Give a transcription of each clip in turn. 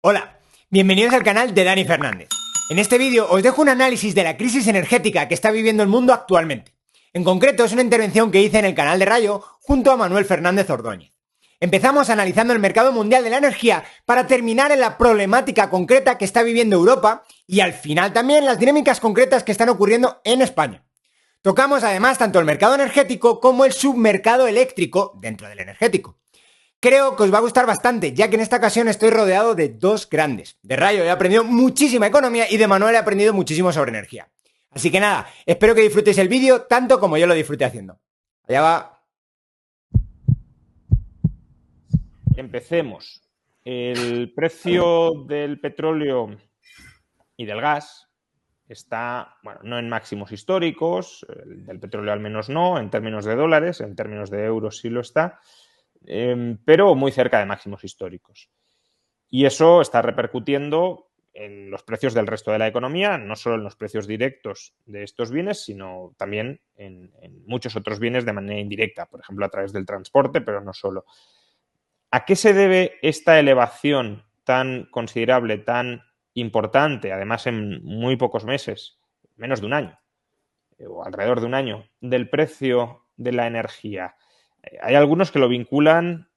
Hola, bienvenidos al canal de Dani Fernández. En este vídeo os dejo un análisis de la crisis energética que está viviendo el mundo actualmente. En concreto es una intervención que hice en el canal de Rayo junto a Manuel Fernández Ordóñez. Empezamos analizando el mercado mundial de la energía para terminar en la problemática concreta que está viviendo Europa y al final también las dinámicas concretas que están ocurriendo en España. Tocamos además tanto el mercado energético como el submercado eléctrico dentro del energético. Creo que os va a gustar bastante, ya que en esta ocasión estoy rodeado de dos grandes. De Rayo he aprendido muchísima economía y de Manuel he aprendido muchísimo sobre energía. Así que nada, espero que disfrutéis el vídeo tanto como yo lo disfruté haciendo. Allá va. Empecemos. El precio del petróleo y del gas está, bueno, no en máximos históricos, el del petróleo al menos no, en términos de dólares, en términos de euros sí lo está, pero muy cerca de máximos históricos. Y eso está repercutiendo en los precios del resto de la economía, no solo en los precios directos de estos bienes, sino también en muchos otros bienes de manera indirecta, por ejemplo, a través del transporte, pero no solo. ¿A qué se debe esta elevación tan considerable, tan importante, además en muy pocos meses, menos de un año, o alrededor de un año, del precio de la energía? Hay algunos que lo vinculan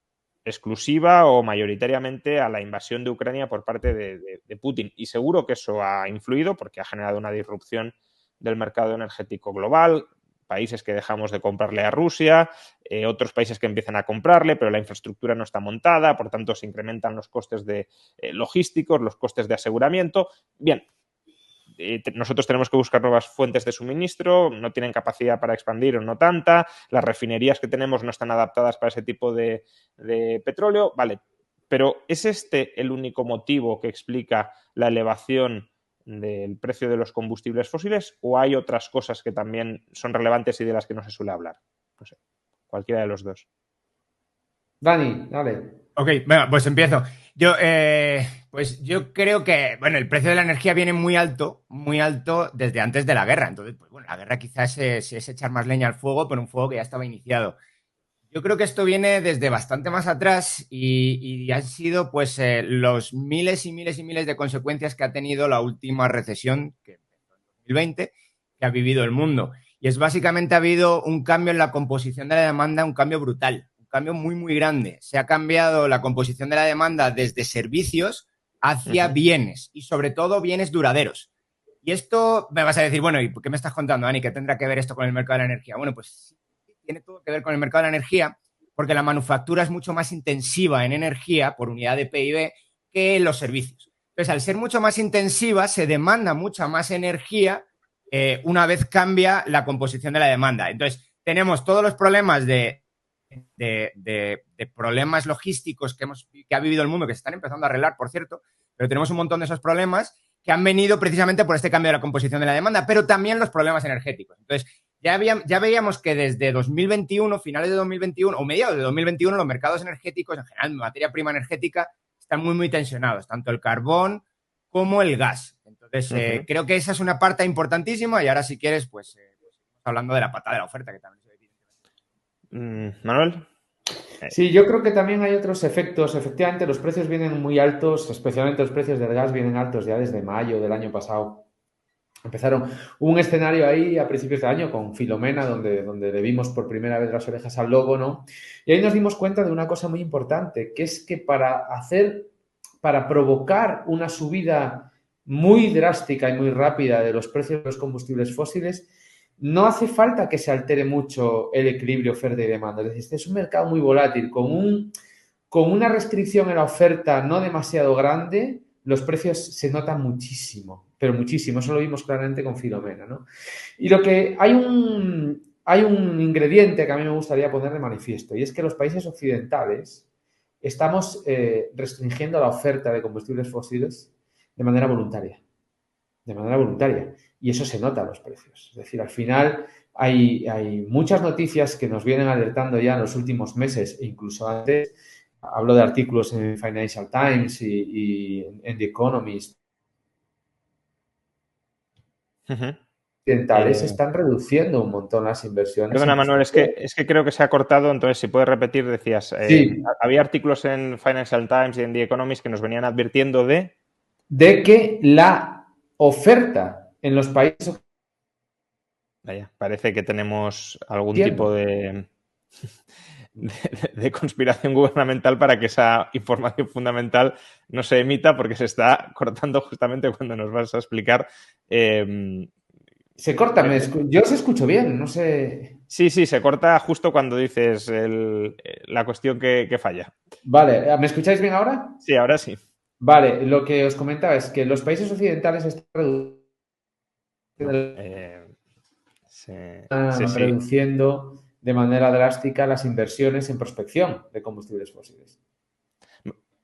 exclusiva o mayoritariamente a la invasión de Ucrania por parte de Putin. Y seguro que eso ha influido porque ha generado una disrupción del mercado energético global, países que dejamos de comprarle a Rusia, otros países que empiezan a comprarle, pero la infraestructura no está montada, por tanto se incrementan los costes de logísticos, los costes de aseguramiento. Bien, nosotros tenemos que buscar nuevas fuentes de suministro, no tienen capacidad para expandir o no tanta, las refinerías que tenemos no están adaptadas para ese tipo de petróleo, vale, pero ¿es este el único motivo que explica la elevación del precio de los combustibles fósiles o hay otras cosas que también son relevantes y de las que no se suele hablar? No sé, cualquiera de los dos. Dani, dale. Ok, bueno, pues empiezo. Yo creo que, bueno, el precio de la energía viene muy alto desde antes de la guerra. Entonces, pues bueno, la guerra quizás es echar más leña al fuego, pero un fuego que ya estaba iniciado. Yo creo que esto viene desde bastante más atrás y han sido pues los miles y miles y miles de consecuencias que ha tenido la última recesión que empezó en 2020 que ha vivido el mundo. Y es básicamente ha habido un cambio en la composición de la demanda, un cambio brutal, un cambio muy, muy grande. Se ha cambiado la composición de la demanda desde servicios hacia bienes y sobre todo bienes duraderos. Y esto me vas a decir, bueno, ¿y por qué me estás contando, Dani? ¿Qué tendrá que ver esto con el mercado de la energía? Bueno, pues tiene todo que ver con el mercado de la energía, porque la manufactura es mucho más intensiva en energía por unidad de PIB que los servicios. Entonces, al ser mucho más intensiva, se demanda mucha más energía una vez cambia la composición de la demanda. Entonces, tenemos todos los problemas de problemas logísticos que ha vivido el mundo, que se están empezando a arreglar, por cierto, pero tenemos un montón de esos problemas que han venido precisamente por este cambio de la composición de la demanda, pero también los problemas energéticos. Entonces, ya veíamos que desde 2021, finales de 2021 o mediados de 2021, los mercados energéticos, en general, materia prima energética, están muy, muy tensionados, tanto el carbón como el gas. Entonces, creo que esa es una parte importantísima y ahora, si quieres, pues hablando de la patada de la oferta, que también es evidente. Manuel. Sí, yo creo que también hay otros efectos. Efectivamente, los precios vienen muy altos, especialmente los precios del gas vienen altos ya desde mayo del año pasado. Empezaron un escenario ahí a principios de año con Filomena, donde le vimos por primera vez las orejas al lobo, ¿no? Y ahí nos dimos cuenta de una cosa muy importante, que es que para provocar una subida muy drástica y muy rápida de los precios de los combustibles fósiles, no hace falta que se altere mucho el equilibrio oferta y demanda. Es decir, este es un mercado muy volátil, con una restricción en la oferta no demasiado grande, los precios se notan muchísimo, pero muchísimo. Eso lo vimos claramente con Filomena, ¿no? Y lo que hay un ingrediente que a mí me gustaría poner de manifiesto, y es que los países occidentales estamos restringiendo la oferta de combustibles fósiles de manera voluntaria. De manera voluntaria. Y eso se nota en los precios. Es decir, al final hay muchas noticias que nos vienen alertando ya en los últimos meses e incluso antes. Hablo de artículos en Financial Times y en The Economist. occidentales están reduciendo un montón las inversiones en Perdona, Manuel, prospección. es que creo que se ha cortado, entonces si puedes repetir, decías, Sí, había artículos en Financial Times y en The Economist que nos venían advirtiendo de que la oferta en los países vaya, parece que tenemos algún tipo occidentales de conspiración gubernamental para que esa información fundamental no se emita porque se está cortando justamente cuando nos vas a explicar. se corta. Yo os escucho bien, no sé. Sí, sí, se corta justo cuando dices la cuestión que falla. Vale, ¿me escucháis bien ahora? Sí, ahora sí. Vale, lo que os comentaba es que los países occidentales están No, sí, sí. reduciendo de manera drástica las inversiones en prospección de combustibles fósiles.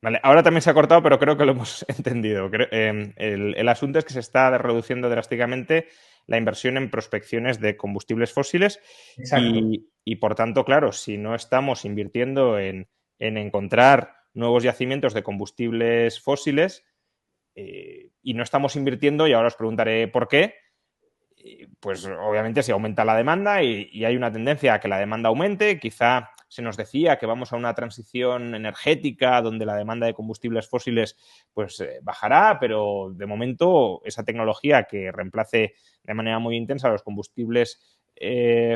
Vale, ahora también se ha cortado, pero creo que lo hemos entendido. El asunto es que se está reduciendo drásticamente la inversión en prospecciones de combustibles fósiles Exacto. y por tanto, claro, si no estamos invirtiendo en encontrar nuevos yacimientos de combustibles fósiles y no estamos invirtiendo, y ahora os preguntaré por qué, pues obviamente se aumenta la demanda y hay una tendencia a que la demanda aumente. Quizá se nos decía que vamos a una transición energética donde la demanda de combustibles fósiles pues bajará, pero de momento esa tecnología que reemplace de manera muy intensa los combustibles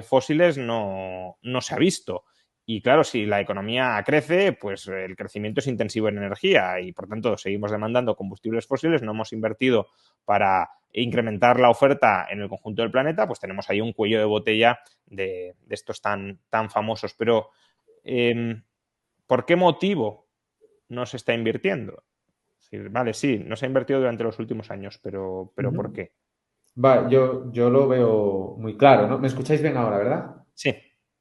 fósiles no se ha visto. Y claro, si la economía crece, pues el crecimiento es intensivo en energía y por tanto seguimos demandando combustibles fósiles, no hemos invertido para incrementar la oferta en el conjunto del planeta, pues tenemos ahí un cuello de botella de estos tan famosos. Pero, ¿por qué motivo no se está invirtiendo? Es decir, vale, sí, no se ha invertido durante los últimos años, pero ¿por Ujú. qué? Vale, yo lo veo muy claro, ¿no? ¿Me escucháis bien ahora, verdad? Sí.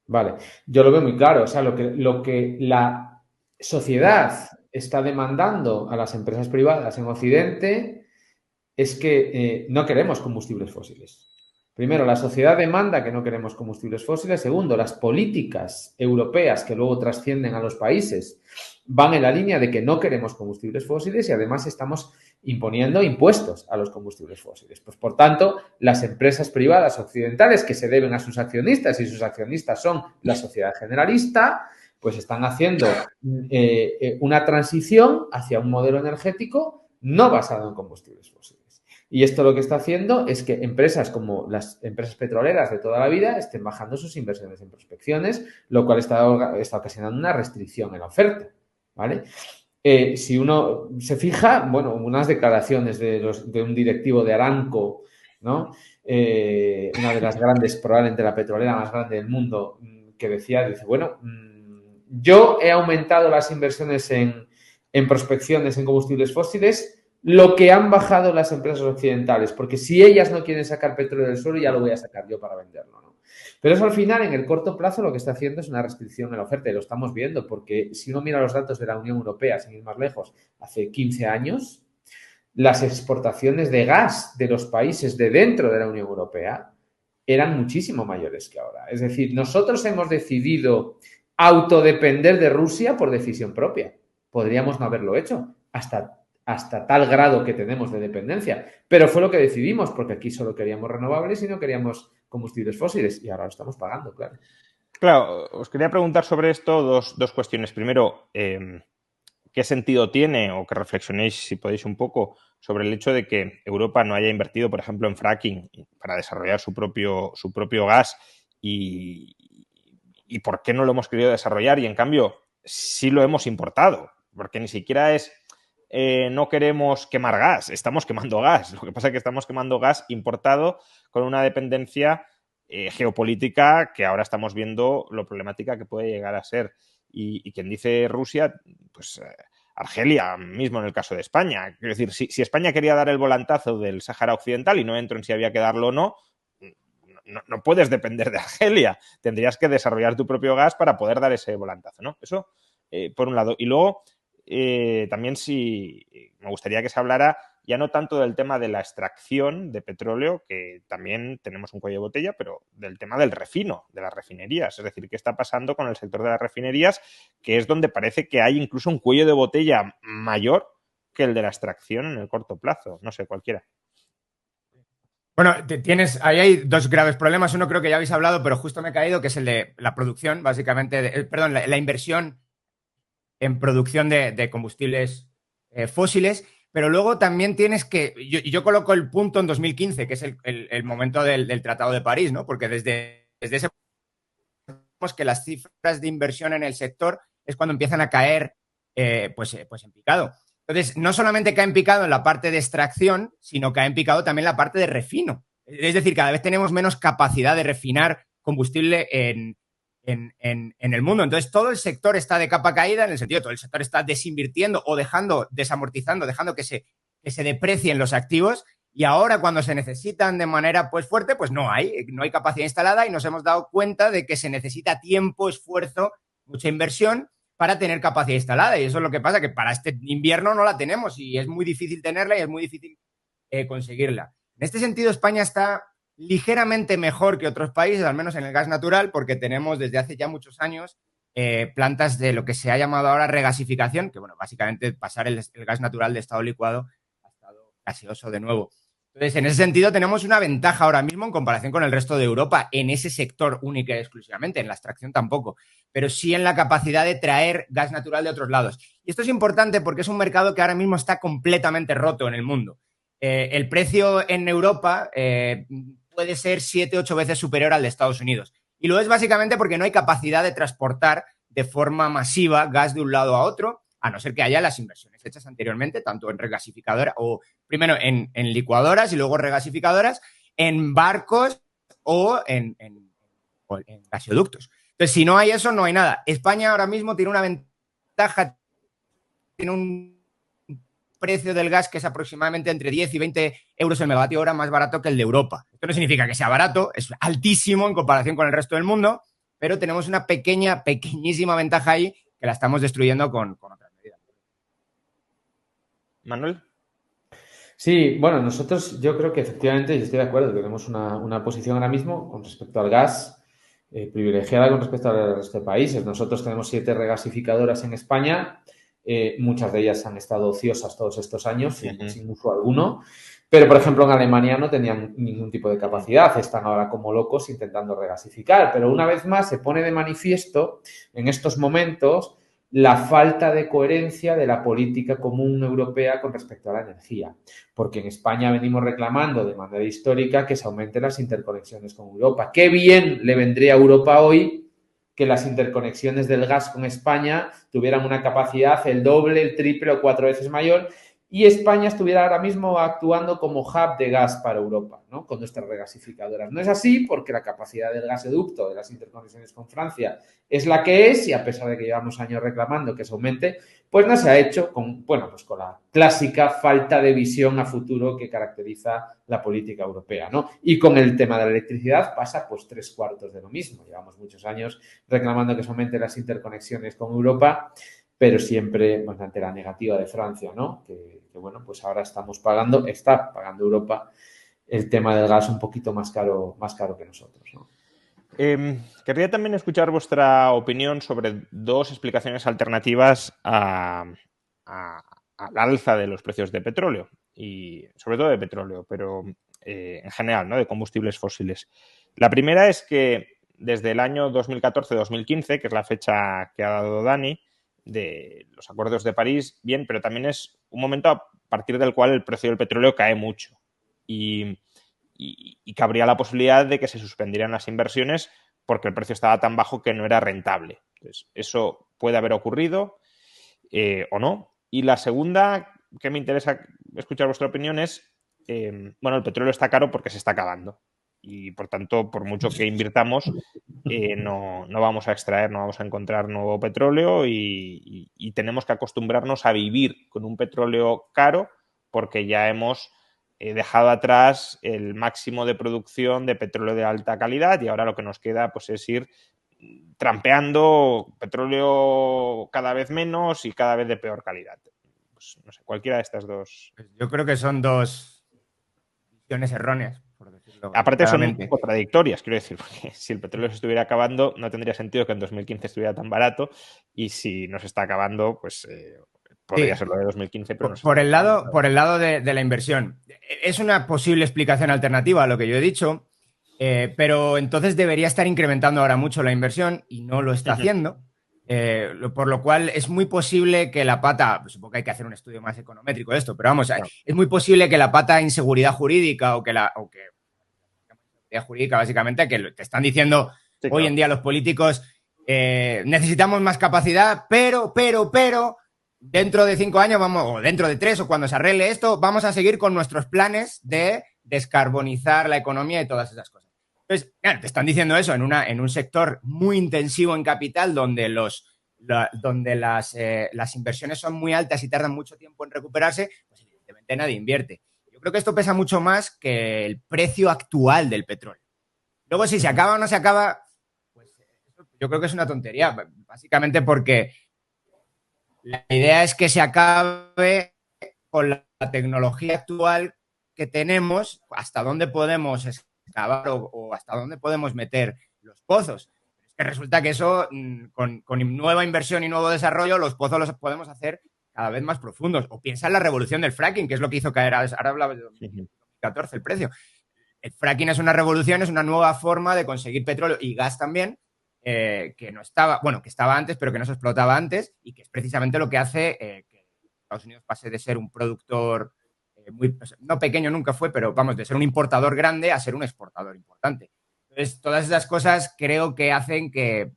Vale, yo lo veo muy claro. O sea, lo que la sociedad está demandando a las empresas privadas en Occidente es que no queremos combustibles fósiles. Primero, la sociedad demanda que no queremos combustibles fósiles. Segundo, las políticas europeas que luego trascienden a los países van en la línea de que no queremos combustibles fósiles y además estamos imponiendo impuestos a los combustibles fósiles. Pues por tanto, las empresas privadas occidentales que se deben a sus accionistas y sus accionistas son la sociedad generalista, pues están haciendo una transición hacia un modelo energético no basado en combustibles fósiles. Y esto lo que está haciendo es que empresas como las empresas petroleras de toda la vida estén bajando sus inversiones en prospecciones, lo cual está ocasionando una restricción en la oferta. ¿Vale? Si uno se fija, bueno, unas declaraciones de un directivo de Aramco, ¿no? Una de las grandes, probablemente la petrolera más grande del mundo, que dice, bueno, yo he aumentado las inversiones en prospecciones en combustibles fósiles, lo que han bajado las empresas occidentales, porque si ellas no quieren sacar petróleo del suelo, ya lo voy a sacar yo para venderlo, ¿no? Pero eso al final, en el corto plazo, lo que está haciendo es una restricción en la oferta y lo estamos viendo, porque si uno mira los datos de la Unión Europea, sin ir más lejos, hace 15 años, las exportaciones de gas de los países de dentro de la Unión Europea eran muchísimo mayores que ahora. Es decir, nosotros hemos decidido autodepender de Rusia por decisión propia. Podríamos no haberlo hecho hasta tal grado que tenemos de dependencia. Pero fue lo que decidimos, porque aquí solo queríamos renovables y no queríamos combustibles fósiles. Y ahora lo estamos pagando, claro. Claro, os quería preguntar sobre esto dos cuestiones. Primero, ¿qué sentido tiene o que reflexionéis, si podéis, un poco sobre el hecho de que Europa no haya invertido, por ejemplo, en fracking para desarrollar su propio gas y por qué no lo hemos querido desarrollar y, en cambio, sí lo hemos importado? Porque ni siquiera es no queremos quemar gas, estamos quemando gas. Lo que pasa es que estamos quemando gas importado con una dependencia geopolítica que ahora estamos viendo lo problemática que puede llegar a ser. Y quien dice Rusia, pues Argelia mismo en el caso de España. Es decir, si España quería dar el volantazo del Sáhara Occidental, y no entro en si había que darlo o no, no puedes depender de Argelia. Tendrías que desarrollar tu propio gas para poder dar ese volantazo, ¿no? Eso, por un lado. Y luego, también me gustaría que se hablara ya no tanto del tema de la extracción de petróleo, que también tenemos un cuello de botella, pero del tema del refino, de las refinerías. Es decir, qué está pasando con el sector de las refinerías, que es donde parece que hay incluso un cuello de botella mayor que el de la extracción en el corto plazo. No sé, cualquiera. Bueno, ahí hay dos graves problemas. Uno creo que ya habéis hablado, pero justo me he caído, que es el de la producción, básicamente, perdón, la inversión en producción de combustibles fósiles, pero luego también tienes que, yo coloco el punto en 2015, que es el momento del Tratado de París, ¿no? Porque desde ese vemos que las cifras de inversión en el sector es cuando empiezan a caer pues en picado. Entonces, no solamente cae en picado en la parte de extracción, sino cae en picado también en la parte de refino. Es decir, cada vez tenemos menos capacidad de refinar combustible en el mundo. Entonces, todo el sector está de capa caída, en el sentido de todo el sector está desinvirtiendo o desamortizando, dejando que se deprecien los activos. Y ahora, cuando se necesitan de manera pues fuerte, pues no hay capacidad instalada y nos hemos dado cuenta de que se necesita tiempo, esfuerzo, mucha inversión para tener capacidad instalada. Y eso es lo que pasa, que para este invierno no la tenemos y es muy difícil tenerla y es muy difícil conseguirla. En este sentido, España está ligeramente mejor que otros países, al menos en el gas natural, porque tenemos desde hace ya muchos años plantas de lo que se ha llamado ahora regasificación, que bueno, básicamente pasar el gas natural de estado licuado a estado gaseoso de nuevo. Entonces, en ese sentido, tenemos una ventaja ahora mismo en comparación con el resto de Europa en ese sector única y exclusivamente, en la extracción tampoco, pero sí en la capacidad de traer gas natural de otros lados. Y esto es importante porque es un mercado que ahora mismo está completamente roto en el mundo. El precio en Europa puede ser 7-8 veces superior al de Estados Unidos. Y lo es básicamente porque no hay capacidad de transportar de forma masiva gas de un lado a otro, a no ser que haya las inversiones hechas anteriormente, tanto en regasificadoras o primero en licuadoras y luego regasificadoras, en barcos o en gasoductos. Entonces, si no hay eso, no hay nada. España ahora mismo tiene una ventaja, tiene un precio del gas que es aproximadamente entre 10 y 20 euros el megavatio hora más barato que el de Europa. Esto no significa que sea barato, es altísimo en comparación con el resto del mundo, pero tenemos una pequeñísima ventaja ahí que la estamos destruyendo con otras medidas. Manuel. Sí, bueno, nosotros yo creo que efectivamente, y estoy de acuerdo, tenemos una posición ahora mismo con respecto al gas privilegiada con respecto al resto de países. Nosotros tenemos 7 regasificadoras en España, muchas de ellas han estado ociosas todos estos años sin uso alguno, pero por ejemplo en Alemania no tenían ningún tipo de capacidad, están ahora como locos intentando regasificar, pero una vez más se pone de manifiesto en estos momentos la falta de coherencia de la política común europea con respecto a la energía, porque en España venimos reclamando de manera histórica que se aumenten las interconexiones con Europa. Qué bien le vendría a Europa hoy que las interconexiones del gas con España tuvieran una capacidad el doble, el triple o 4 veces mayor y España estuviera ahora mismo actuando como hub de gas para Europa, ¿no? Con nuestras regasificadoras. No es así porque la capacidad del gasoducto de las interconexiones con Francia es la que es y a pesar de que llevamos años reclamando que se aumente, pues no se ha hecho con, bueno, pues con la clásica falta de visión a futuro que caracteriza la política europea, ¿no? Y con el tema de la electricidad pasa pues 3/4 de lo mismo. Llevamos muchos años reclamando que se aumenten las interconexiones con Europa, pero siempre pues, ante la negativa de Francia, ¿no? Que bueno, pues ahora está pagando Europa el tema del gas un poquito más caro que nosotros, ¿no? Querría también escuchar vuestra opinión sobre dos explicaciones alternativas al alza de los precios de petróleo, y sobre todo de petróleo, pero en general, ¿no? De combustibles fósiles. La primera es que desde el año 2014-2015, que es la fecha que ha dado Dani, de los acuerdos de París, bien, pero también es un momento a partir del cual el precio del petróleo cae mucho y cabría la posibilidad de que se suspendieran las inversiones porque el precio estaba tan bajo que no era rentable. Entonces, eso puede haber ocurrido o no. Y la segunda, que me interesa escuchar vuestra opinión, es, bueno, el petróleo está caro porque se está acabando. Y, por tanto, por mucho que invirtamos, no vamos a extraer, no vamos a encontrar nuevo petróleo y tenemos que acostumbrarnos a vivir con un petróleo caro porque ya hemos dejado atrás el máximo de producción de petróleo de alta calidad y ahora lo que nos queda pues, es ir trampeando petróleo cada vez menos y cada vez de peor calidad. Pues, no sé, cualquiera de estas dos. Yo creo que son dos visiones erróneas, por decirlo. Aparte son contradictorias, quiero decir, porque si el petróleo se estuviera acabando, no tendría sentido que en 2015 estuviera tan barato y si no se está acabando, pues podría ser lo de 2015, pero no sé. Por el lado de la inversión. Es una posible explicación alternativa a lo que yo he dicho, pero entonces debería estar incrementando ahora mucho la inversión y no lo está haciendo. Por lo cual es muy posible que la pata, pues supongo que hay que hacer un estudio más econométrico de esto, pero vamos, Claro. es muy posible que la pata inseguridad jurídica o que inseguridad jurídica básicamente, que te están diciendo Sí, hoy claro. en día los políticos, necesitamos más capacidad, pero, dentro de 5 años vamos, o dentro de 3, o cuando se arregle esto, vamos a seguir con nuestros planes de descarbonizar la economía y todas esas cosas. Entonces, claro, te están diciendo eso en un sector muy intensivo en capital, donde las inversiones son muy altas y tardan mucho tiempo en recuperarse, pues evidentemente nadie invierte. Yo creo que esto pesa mucho más que el precio actual del petróleo. Luego, si se acaba o no se acaba, pues yo creo que es una tontería, básicamente porque la idea es que se acabe con la tecnología actual que tenemos, hasta dónde podemos excavar o hasta dónde podemos meter los pozos. Es que resulta que eso, con nueva inversión y nuevo desarrollo, los pozos los podemos hacer cada vez más profundos. O piensa en la revolución del fracking, que es lo que hizo caer, ahora hablaba de 2014 el precio. El fracking es una revolución, es una nueva forma de conseguir petróleo y gas también, que no estaba, bueno, que estaba antes, pero que no se explotaba antes, y que es precisamente lo que hace que Estados Unidos pase de ser un productor no pequeño nunca fue, pero vamos, de ser un importador grande a ser un exportador importante. Entonces, todas esas cosas creo que hacen que, es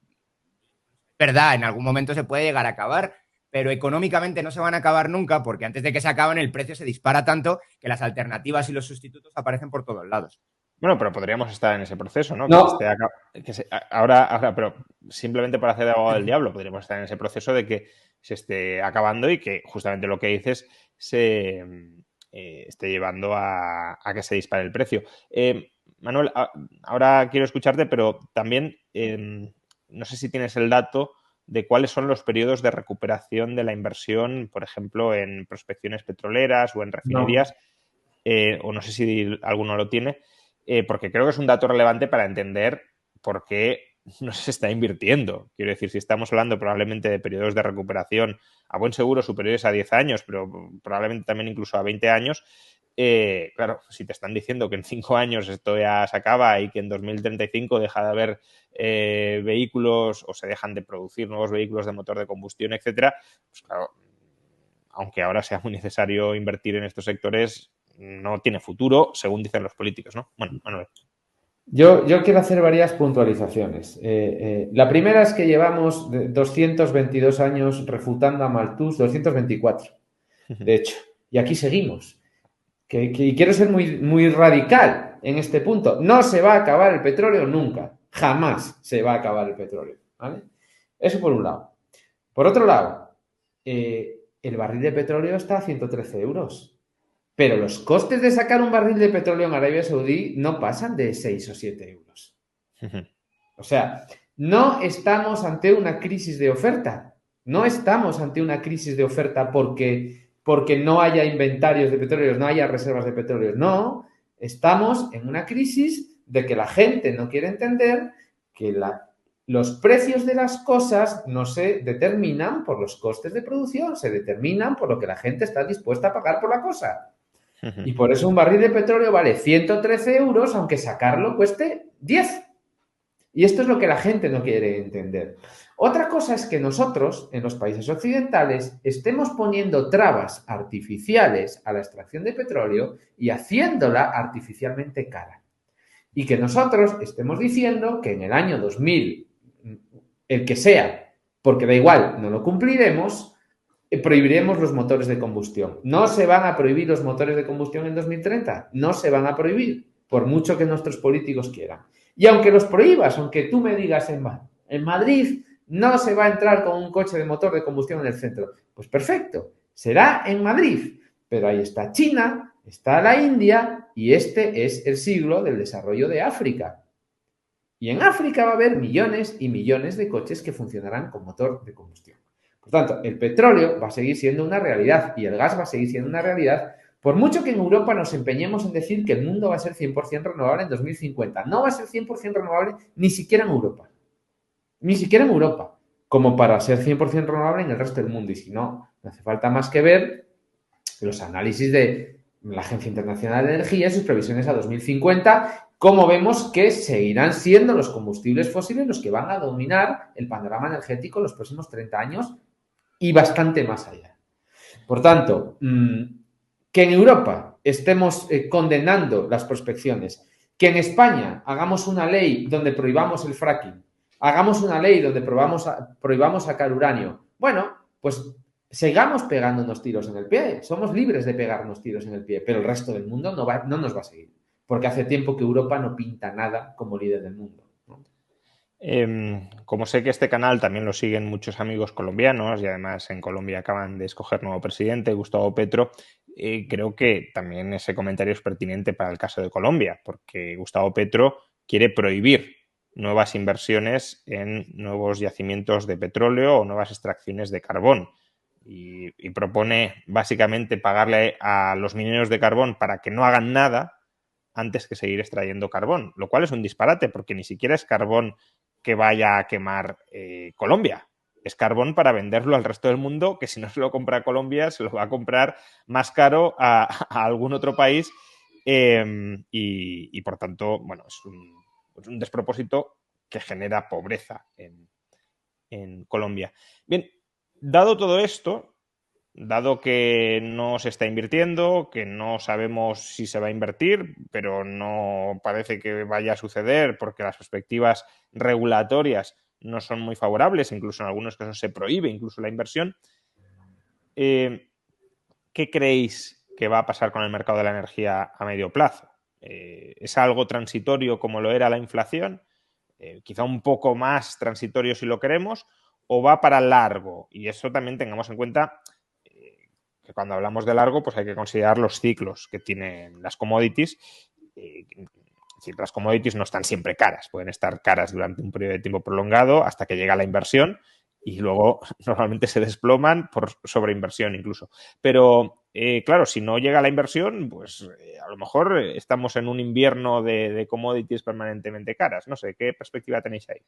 verdad, en algún momento se puede llegar a acabar, pero económicamente no se van a acabar nunca, porque antes de que se acaben el precio se dispara tanto que las alternativas y los sustitutos aparecen por todos lados. Bueno, pero podríamos estar en ese proceso, ¿no? No. Ahora, pero simplemente para hacer de abogado del diablo, podríamos estar en ese proceso de que se esté acabando y que justamente lo que dices se esté llevando a que se dispare el precio. Manuel, ahora quiero escucharte, pero también no sé si tienes el dato de cuáles son los periodos de recuperación de la inversión, por ejemplo, en prospecciones petroleras o en refinerías, o no sé si alguno lo tiene, porque creo que es un dato relevante para entender por qué no se está invirtiendo. Quiero decir, si estamos hablando probablemente de periodos de recuperación a buen seguro superiores a 10 años, pero probablemente también incluso a 20 años, claro, si te están diciendo que en 5 años esto ya se acaba y que en 2035 deja de haber vehículos o se dejan de producir nuevos vehículos de motor de combustión, etcétera, pues claro, aunque ahora sea muy necesario invertir en estos sectores, no tiene futuro, según dicen los políticos, ¿no? Bueno, Manuel. Yo quiero hacer varias puntualizaciones. La primera es que llevamos 222 años refutando a Malthus, 224, de hecho, y aquí seguimos. Y quiero ser muy radical en este punto. No se va a acabar el petróleo nunca. Jamás se va a acabar el petróleo. ¿Vale? Eso por un lado. Por otro lado, el barril de petróleo está a 113 euros. Pero los costes de sacar un barril de petróleo en Arabia Saudí no pasan de 6 o 7 euros. O sea, no estamos ante una crisis de oferta. No estamos ante una crisis de oferta porque no haya inventarios de petróleo, no haya reservas de petróleo. No, estamos en una crisis de que la gente no quiere entender que los precios de las cosas no se determinan por los costes de producción, se determinan por lo que la gente está dispuesta a pagar por la cosa. Y por eso un barril de petróleo vale 113 euros, aunque sacarlo cueste 10. Y esto es lo que la gente no quiere entender. Otra cosa es que nosotros, en los países occidentales, estemos poniendo trabas artificiales a la extracción de petróleo y haciéndola artificialmente cara. Y que nosotros estemos diciendo que en el año 2000, el que sea, porque da igual, no lo cumpliremos, prohibiremos los motores de combustión. No se van a prohibir los motores de combustión en 2030. No se van a prohibir, por mucho que nuestros políticos quieran. Y aunque los prohíbas, aunque tú me digas en Madrid no se va a entrar con un coche de motor de combustión en el centro, pues perfecto, será en Madrid. Pero ahí está China, está la India y este es el siglo del desarrollo de África. Y en África va a haber millones y millones de coches que funcionarán con motor de combustión. Por tanto, el petróleo va a seguir siendo una realidad y el gas va a seguir siendo una realidad, por mucho que en Europa nos empeñemos en decir que el mundo va a ser 100% renovable en 2050. No va a ser 100% renovable ni siquiera en Europa. Ni siquiera en Europa. Como para ser 100% renovable en el resto del mundo. Y si no, No hace falta más que ver los análisis de la Agencia Internacional de Energía y sus previsiones a 2050, como vemos que seguirán siendo los combustibles fósiles los que van a dominar el panorama energético en los próximos 30 años y bastante más allá. Por tanto, que en Europa estemos condenando las prospecciones, que en España hagamos una ley donde prohibamos el fracking, hagamos una ley donde prohibamos sacar uranio, bueno, pues sigamos pegándonos tiros en el pie, somos libres de pegarnos tiros en el pie, pero el resto del mundo no nos va a seguir, porque hace tiempo que Europa no pinta nada como líder del mundo, ¿no? Como sé que este canal también lo siguen muchos amigos colombianos y además en Colombia acaban de escoger nuevo presidente, Gustavo Petro, creo que también ese comentario es pertinente para el caso de Colombia, porque Gustavo Petro quiere prohibir nuevas inversiones en nuevos yacimientos de petróleo o nuevas extracciones de carbón y propone básicamente pagarle a los mineros de carbón para que no hagan nada antes que seguir extrayendo carbón, lo cual es un disparate porque ni siquiera es carbón que vaya a quemar Colombia. Es carbón para venderlo al resto del mundo, que si no se lo compra Colombia, se lo va a comprar más caro a algún otro país y por tanto, bueno, es un despropósito que genera pobreza en Colombia. Bien, dado todo esto, dado que no se está invirtiendo, que no sabemos si se va a invertir, pero no parece que vaya a suceder porque las perspectivas regulatorias no son muy favorables, incluso en algunos casos se prohíbe incluso la inversión. ¿Qué creéis que va a pasar con el mercado de la energía a medio plazo? ¿Es algo transitorio como lo era la inflación? Quizá un poco más transitorio si lo queremos, o va para largo. Y eso también tengamos en cuenta que cuando hablamos de largo, pues hay que considerar los ciclos que tienen las commodities. Las commodities no están siempre caras, pueden estar caras durante un periodo de tiempo prolongado hasta que llega la inversión y luego normalmente se desploman por sobreinversión incluso. Pero claro, si no llega la inversión, pues a lo mejor estamos en un invierno de commodities permanentemente caras. No sé, ¿qué perspectiva tenéis ahí?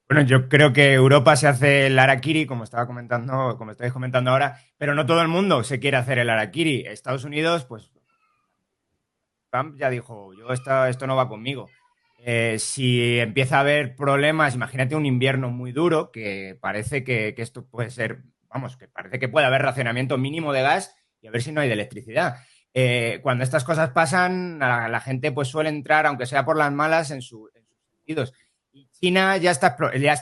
Bueno, yo creo que Europa se hace el harakiri, como estaba comentando, como estáis comentando ahora, pero no todo el mundo se quiere hacer el harakiri. Estados Unidos, pues Trump ya dijo, yo esto no va conmigo. Si empieza a haber problemas, imagínate un invierno muy duro, que parece que esto puede ser, vamos, que parece que puede haber racionamiento mínimo de gas y a ver si no hay de electricidad. Cuando estas cosas pasan, la gente pues suele entrar, aunque sea por las malas, en sus sentidos. Y China ya está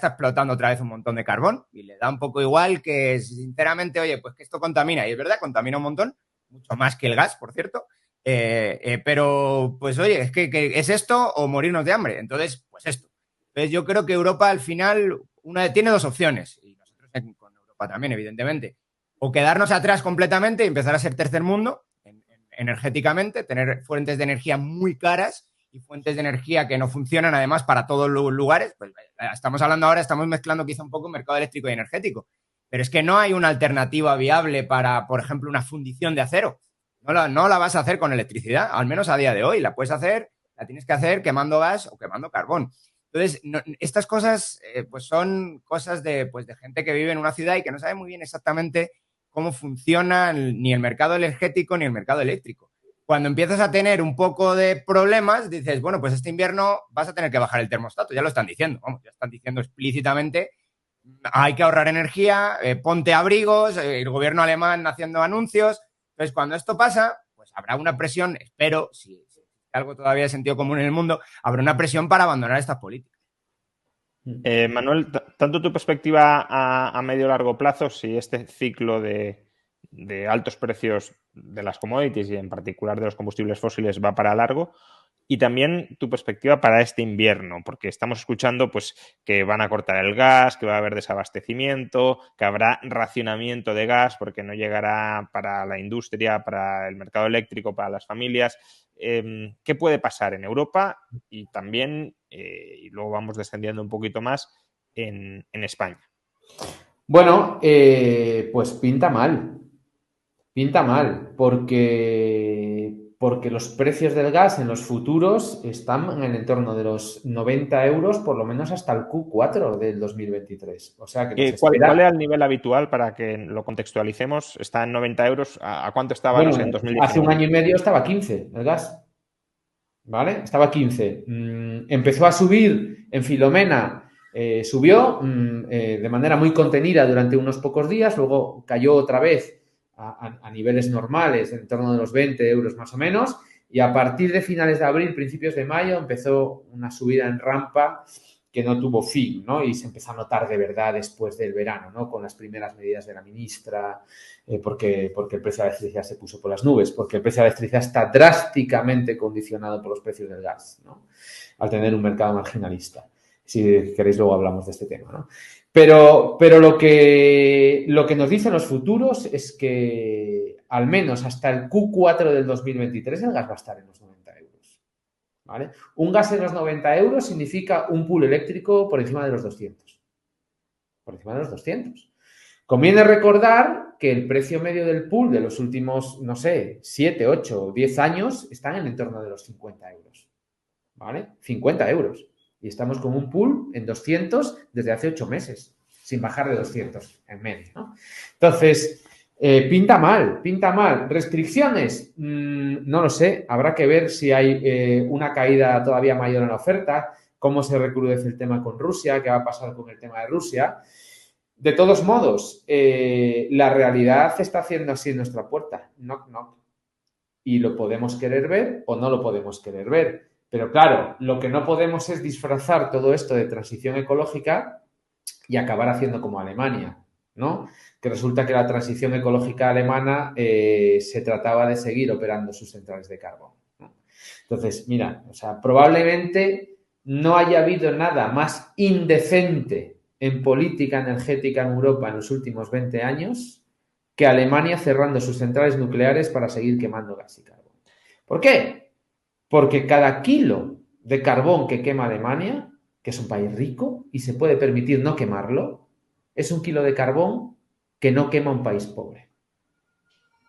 explotando otra vez un montón de carbón y le da un poco igual que, sinceramente, oye, pues que esto contamina. Y es verdad, contamina un montón, mucho más que el gas, por cierto. Pero, pues oye, que es esto o morirnos de hambre. Entonces, pues esto. Entonces, yo creo que Europa al final tiene dos opciones, y nosotros con Europa también, evidentemente. O quedarnos atrás completamente y empezar a ser tercer mundo energéticamente, tener fuentes de energía muy caras y fuentes de energía que no funcionan además para todos los lugares. Pues estamos hablando ahora, estamos mezclando quizá un poco mercado eléctrico y energético. Pero es que no hay una alternativa viable para, por ejemplo, una fundición de acero. No la vas a hacer con electricidad, al menos a día de hoy. La puedes hacer, la tienes que hacer quemando gas o quemando carbón. Entonces, estas cosas pues son cosas pues de gente que vive en una ciudad y que no sabe muy bien exactamente cómo funciona ni el mercado energético ni el mercado eléctrico. Cuando empiezas a tener un poco de problemas, dices, bueno, pues este invierno vas a tener que bajar el termostato, ya lo están diciendo, vamos, ya están diciendo explícitamente, hay que ahorrar energía, ponte abrigos, el gobierno alemán haciendo anuncios. Entonces, cuando esto pasa, pues habrá una presión, espero, si algo todavía de sentido común en el mundo, habrá una presión para abandonar estas políticas. Manuel, tanto tu perspectiva a medio largo plazo, si este ciclo de altos precios de las commodities y en particular de los combustibles fósiles va para largo, y también tu perspectiva para este invierno, porque estamos escuchando pues que van a cortar el gas, que va a haber desabastecimiento, que habrá racionamiento de gas porque no llegará para la industria, para el mercado eléctrico, para las familias. ¿Qué puede pasar en Europa y también, y luego vamos descendiendo un poquito más, en España? Bueno, pues pinta mal, porque porque los precios del gas en los futuros están en el entorno de los 90 euros, por lo menos hasta el Q4 del 2023. O sea que nos espera... ¿Cuál era el nivel habitual para que lo contextualicemos? ¿Está en 90 euros? ¿A cuánto estaba, Bueno, no sé, en 2019? hace un año y medio estaba 15 el gas. ¿Vale? Estaba 15. Empezó a subir en Filomena, subió de manera muy contenida durante unos pocos días, luego cayó otra vez a niveles normales, en torno de los 20 euros más o menos, y a partir de finales de abril, principios de mayo, empezó una subida en rampa que no tuvo fin, ¿no? Y se empezó a notar de verdad después del verano, ¿no? Con las primeras medidas de la ministra, porque el precio de la electricidad se puso por las nubes, porque el precio de la electricidad está drásticamente condicionado por los precios del gas, ¿no? Al tener un mercado marginalista. Si queréis, luego hablamos de este tema, ¿no? Pero lo que nos dicen los futuros es que al menos hasta el Q4 del 2023 el gas va a estar en los 90 euros. ¿Vale? Un gas en los 90 euros significa un pool eléctrico por encima de los 200. Por encima de los 200. Conviene recordar que el precio medio del pool de los últimos, no sé, 7, 8 o 10 años está en el entorno de los 50 euros. ¿Vale? 50 euros. Y estamos con un pool en 200 desde hace 8 meses, sin bajar de 200 en medio, ¿no? Entonces, pinta mal, pinta mal. ¿Restricciones? No lo sé. Habrá que ver si hay una caída todavía mayor en la oferta, cómo se recrudece el tema con Rusia, qué va a pasar con el tema de Rusia. De todos modos, la realidad está haciendo así en nuestra puerta. Knock, knock. Y lo podemos querer ver o no lo podemos querer ver. Pero claro, lo que no podemos es disfrazar todo esto de transición ecológica y acabar haciendo como Alemania, ¿no? Que resulta que la transición ecológica alemana se trataba de seguir operando sus centrales de carbón, ¿no? Entonces, mira, o sea, probablemente no haya habido nada más indecente en política energética en Europa en los últimos 20 años que Alemania cerrando sus centrales nucleares para seguir quemando gas y carbón. ¿Por qué? Porque cada kilo de carbón que quema Alemania, que es un país rico y se puede permitir no quemarlo, es un kilo de carbón que no quema un país pobre,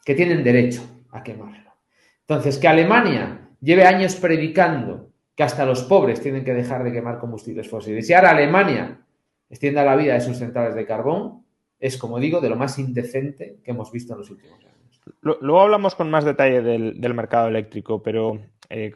que tienen derecho a quemarlo. Entonces, que Alemania lleve años predicando que hasta los pobres tienen que dejar de quemar combustibles fósiles y ahora Alemania extienda la vida de sus centrales de carbón, es, como digo, de lo más indecente que hemos visto en los últimos años. Luego hablamos con más detalle del mercado eléctrico, pero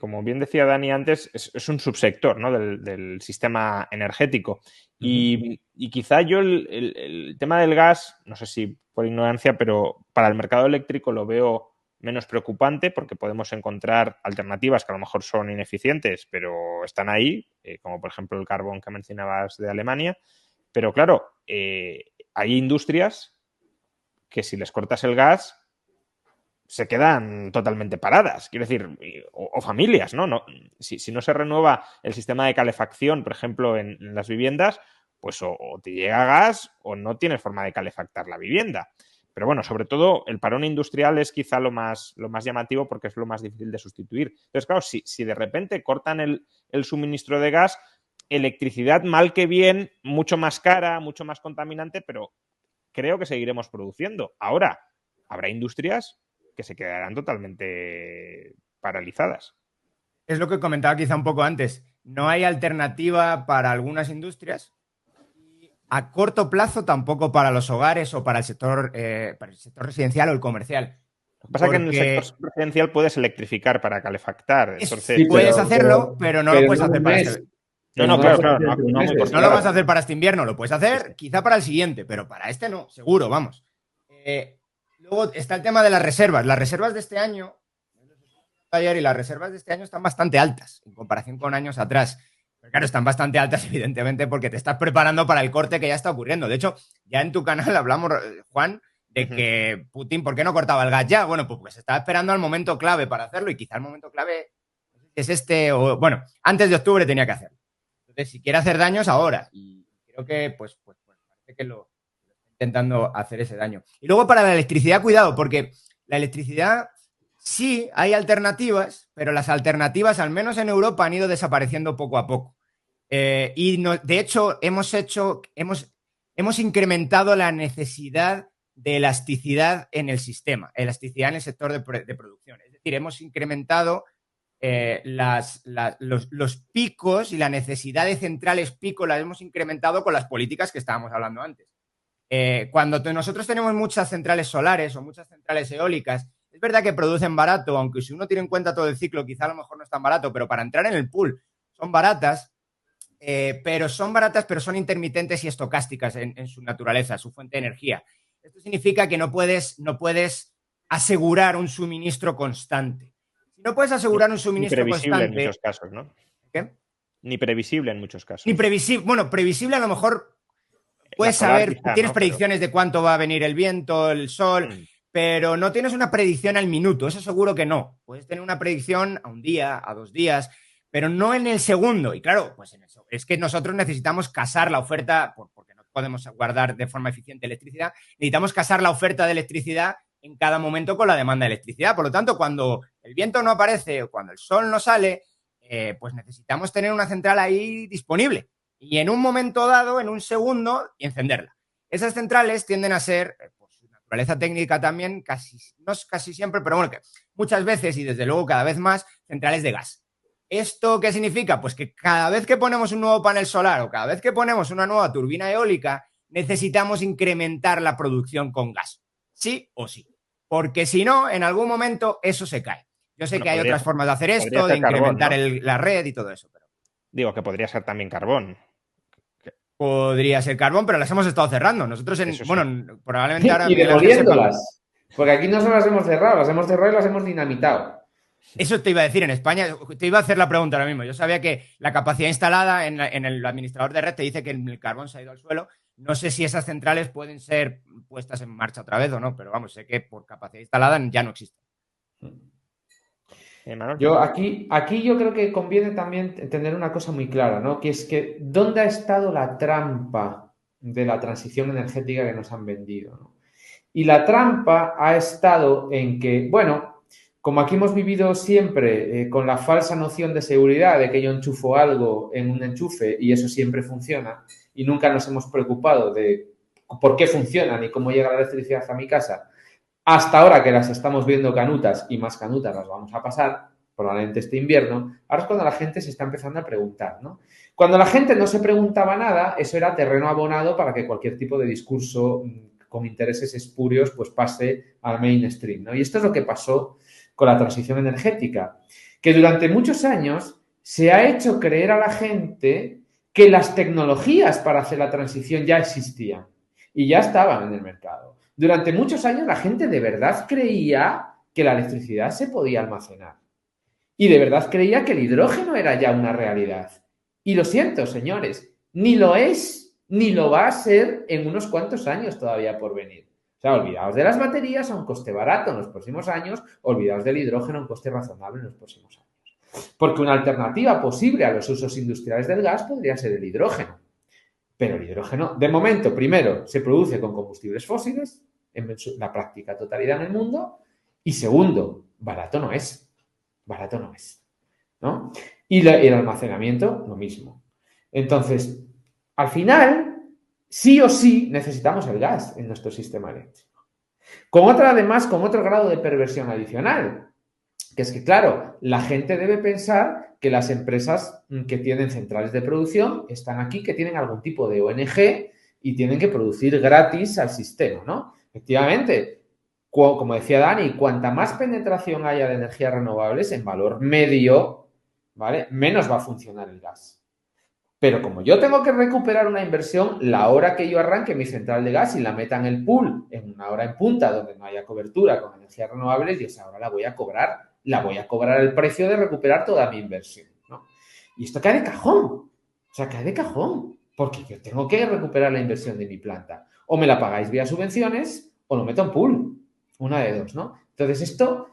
como bien decía Dani antes, es un subsector, ¿no? del sistema energético. Y quizá yo el tema del gas, no sé si por ignorancia, pero para el mercado eléctrico lo veo menos preocupante porque podemos encontrar alternativas que a lo mejor son ineficientes, pero están ahí, como por ejemplo el carbón que mencionabas de Alemania. Pero claro, hay industrias que si les cortas el gas se quedan totalmente paradas, quiero decir, o familias, ¿no? Si no se renueva el sistema de calefacción, por ejemplo, en las viviendas, pues o te llega gas o no tienes forma de calefactar la vivienda. Pero bueno, sobre todo el parón industrial es quizá lo más llamativo porque es lo más difícil de sustituir. Entonces, claro, si de repente cortan el suministro de gas, electricidad mal que bien, mucho más cara, mucho más contaminante, pero creo que seguiremos produciendo. Ahora, habrá industrias que se quedarán totalmente paralizadas. Es lo que comentaba quizá un poco antes. No hay alternativa para algunas industrias y a corto plazo tampoco para los hogares o para el sector residencial o el comercial. Lo que pasa es que en el sector residencial puedes electrificar para calefactar. Entonces, sí, puedes hacerlo, pero no lo puedes hacer para este. Claro. No lo vas a hacer para este invierno, lo puedes hacer quizá para el siguiente, pero para este no, seguro, vamos. Luego está el tema de las reservas. Las reservas de este año, y las reservas de este año están bastante altas en comparación con años atrás. Pero claro, están bastante altas, evidentemente, porque te estás preparando para el corte que ya está ocurriendo. De hecho, ya en tu canal hablamos, Juan, de que Putin, ¿por qué no cortaba el gas ya? Bueno, pues porque se estaba esperando al momento clave para hacerlo y quizá el momento clave es este, o bueno, antes de octubre tenía que hacerlo. Entonces, si quiere hacer daños, ahora. Y creo que, pues parece que lo está intentando hacer ese daño. Y luego para la electricidad, cuidado, porque la electricidad sí hay alternativas, pero las alternativas, al menos en Europa, han ido desapareciendo poco a poco. De hecho, hemos incrementado la necesidad de elasticidad en el sistema, elasticidad en el sector de producción. Es decir, hemos incrementado los picos y la necesidad de centrales pico las hemos incrementado con las políticas que estábamos hablando antes. Cuando nosotros tenemos muchas centrales solares o muchas centrales eólicas, es verdad que producen barato, aunque si uno tiene en cuenta todo el ciclo, quizá a lo mejor no es tan barato, pero para entrar en el pool son baratas, pero son intermitentes y estocásticas en su naturaleza, su fuente de energía. Esto significa que no puedes asegurar un suministro constante. Si no puedes asegurar un suministro constante... Ni previsible en muchos casos, ¿no? ¿Qué? Ni previsible en muchos casos. Ni previsible. Bueno, previsible a lo mejor puedes saber, quizá, tienes, ¿no?, predicciones de cuánto va a venir el viento, el sol, pero no tienes una predicción al minuto, eso seguro que no. Puedes tener una predicción a un día, a 2 días, pero no en el segundo. Y claro, pues es que nosotros necesitamos casar la oferta, porque no podemos guardar de forma eficiente electricidad, necesitamos casar la oferta de electricidad en cada momento con la demanda de electricidad. Por lo tanto, cuando el viento no aparece o cuando el sol no sale, pues necesitamos tener una central ahí disponible y en un momento dado, en un segundo, y encenderla. Esas centrales tienden a ser, por su naturaleza técnica también, no es casi siempre, pero bueno, que muchas veces y desde luego cada vez más, centrales de gas. ¿Esto qué significa? Pues que cada vez que ponemos un nuevo panel solar o cada vez que ponemos una nueva turbina eólica, necesitamos incrementar la producción con gas. Sí o sí. Porque si no, en algún momento eso se cae. Yo sé que hay otras formas de hacer esto, de incrementar carbón, ¿no?, la red y todo eso. Pero... Digo que podría ser también carbón. Podría ser carbón, pero las hemos estado cerrando. Nosotros, probablemente ahora... Y demoliéndolas. Porque aquí no solo las hemos cerrado y las hemos dinamitado. Eso te iba a decir, en España, te iba a hacer la pregunta ahora mismo. Yo sabía que la capacidad instalada en el administrador de red te dice que el carbón se ha ido al suelo. No sé si esas centrales pueden ser puestas en marcha otra vez o no, pero vamos, sé que por capacidad instalada ya no existen. Yo aquí yo creo que conviene también tener una cosa muy clara, ¿no? Que es que ¿dónde ha estado la trampa de la transición energética que nos han vendido, ¿no? Y la trampa ha estado en que, bueno, como aquí hemos vivido siempre con la falsa noción de seguridad de que yo enchufo algo en un enchufe y eso siempre funciona y nunca nos hemos preocupado de por qué funcionan y cómo llega la electricidad a mi casa, hasta ahora que las estamos viendo canutas y más canutas las vamos a pasar, probablemente este invierno, ahora es cuando la gente se está empezando a preguntar, ¿no? Cuando la gente no se preguntaba nada, eso era terreno abonado para que cualquier tipo de discurso con intereses espurios pues pase al mainstream, ¿no? Y esto es lo que pasó con la transición energética, que durante muchos años se ha hecho creer a la gente que las tecnologías para hacer la transición ya existían y ya estaban en el mercado. Durante muchos años la gente de verdad creía que la electricidad se podía almacenar y de verdad creía que el hidrógeno era ya una realidad. Y lo siento, señores, ni lo es ni lo va a ser en unos cuantos años todavía por venir. O sea, olvidaos de las baterías a un coste barato en los próximos años, olvidaos del hidrógeno a un coste razonable en los próximos años. Porque una alternativa posible a los usos industriales del gas podría ser el hidrógeno. Pero el hidrógeno, de momento, primero, se produce con combustibles fósiles, en la práctica totalidad en el mundo, y segundo, barato no es. Barato no es, ¿no? Y el almacenamiento, lo mismo. Entonces, al final, sí o sí necesitamos el gas en nuestro sistema eléctrico. Además, con otro grado de perversión adicional, que es que, claro, la gente debe pensar que las empresas que tienen centrales de producción están aquí, que tienen algún tipo de ONG y tienen que producir gratis al sistema, ¿no? Efectivamente, como decía Dani, cuanta más penetración haya de energías renovables en valor medio, ¿vale?, menos va a funcionar el gas. Pero como yo tengo que recuperar una inversión, la hora que yo arranque mi central de gas y la meta en el pool en una hora en punta donde no haya cobertura con energías renovables, yo esa hora la voy a cobrar el precio de recuperar toda mi inversión, ¿no? Y esto cae de cajón. O sea, cae de cajón. Porque yo tengo que recuperar la inversión de mi planta. O me la pagáis vía subvenciones o lo meto en pool. Una de dos, ¿no? Entonces, esto,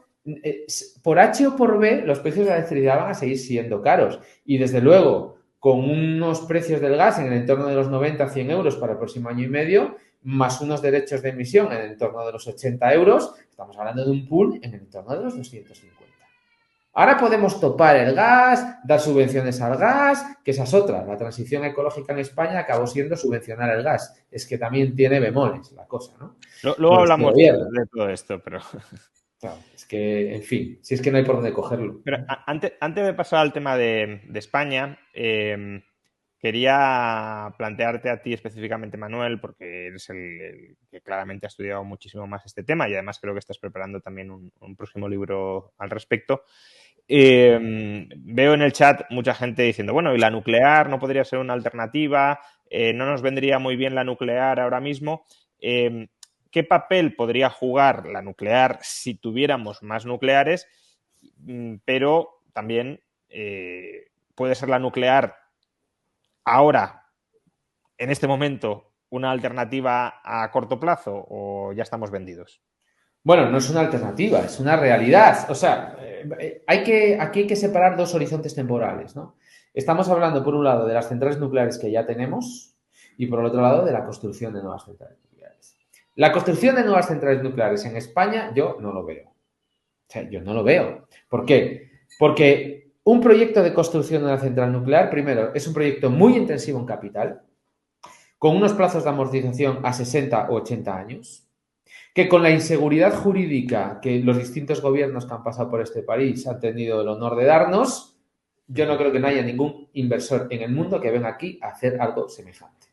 por H o por B, los precios de la electricidad van a seguir siendo caros. Y, desde luego, con unos precios del gas en el entorno de los 90-100 euros para el próximo año y medio, más unos derechos de emisión en el entorno de los 80 euros, estamos hablando de un pool en el entorno de los 250. Ahora podemos topar el gas, dar subvenciones al gas, que esa es otra. La transición ecológica en España acabó siendo subvencionar el gas. Es que también tiene bemoles la cosa, ¿no? Luego Con este hablamos gobierno. de todo esto, pero... Claro, es que, en fin, si es que no hay por dónde cogerlo. Pero antes de pasar al tema de España, quería plantearte a ti específicamente, Manuel, porque eres el que claramente ha estudiado muchísimo más este tema y además creo que estás preparando también un próximo libro al respecto. Veo en el chat mucha gente diciendo, bueno, ¿y la nuclear no podría ser una alternativa? ¿No nos vendría muy bien la nuclear ahora mismo? ¿Qué papel podría jugar la nuclear si tuviéramos más nucleares? Pero también puede ser la nuclear ahora, en este momento, una alternativa a corto plazo o ya estamos vendidos. Bueno, no es una alternativa, es una realidad. O sea, aquí hay que separar dos horizontes temporales, ¿no? Estamos hablando, por un lado, de las centrales nucleares que ya tenemos y, por el otro lado, de la construcción de nuevas centrales nucleares. La construcción de nuevas centrales nucleares en España, yo no lo veo. O sea, yo no lo veo. ¿Por qué? Porque un proyecto de construcción de una central nuclear, primero, es un proyecto muy intensivo en capital, con unos plazos de amortización a 60 o 80 años, que con la inseguridad jurídica que los distintos gobiernos que han pasado por este país han tenido el honor de darnos, yo no creo que no haya ningún inversor en el mundo que venga aquí a hacer algo semejante.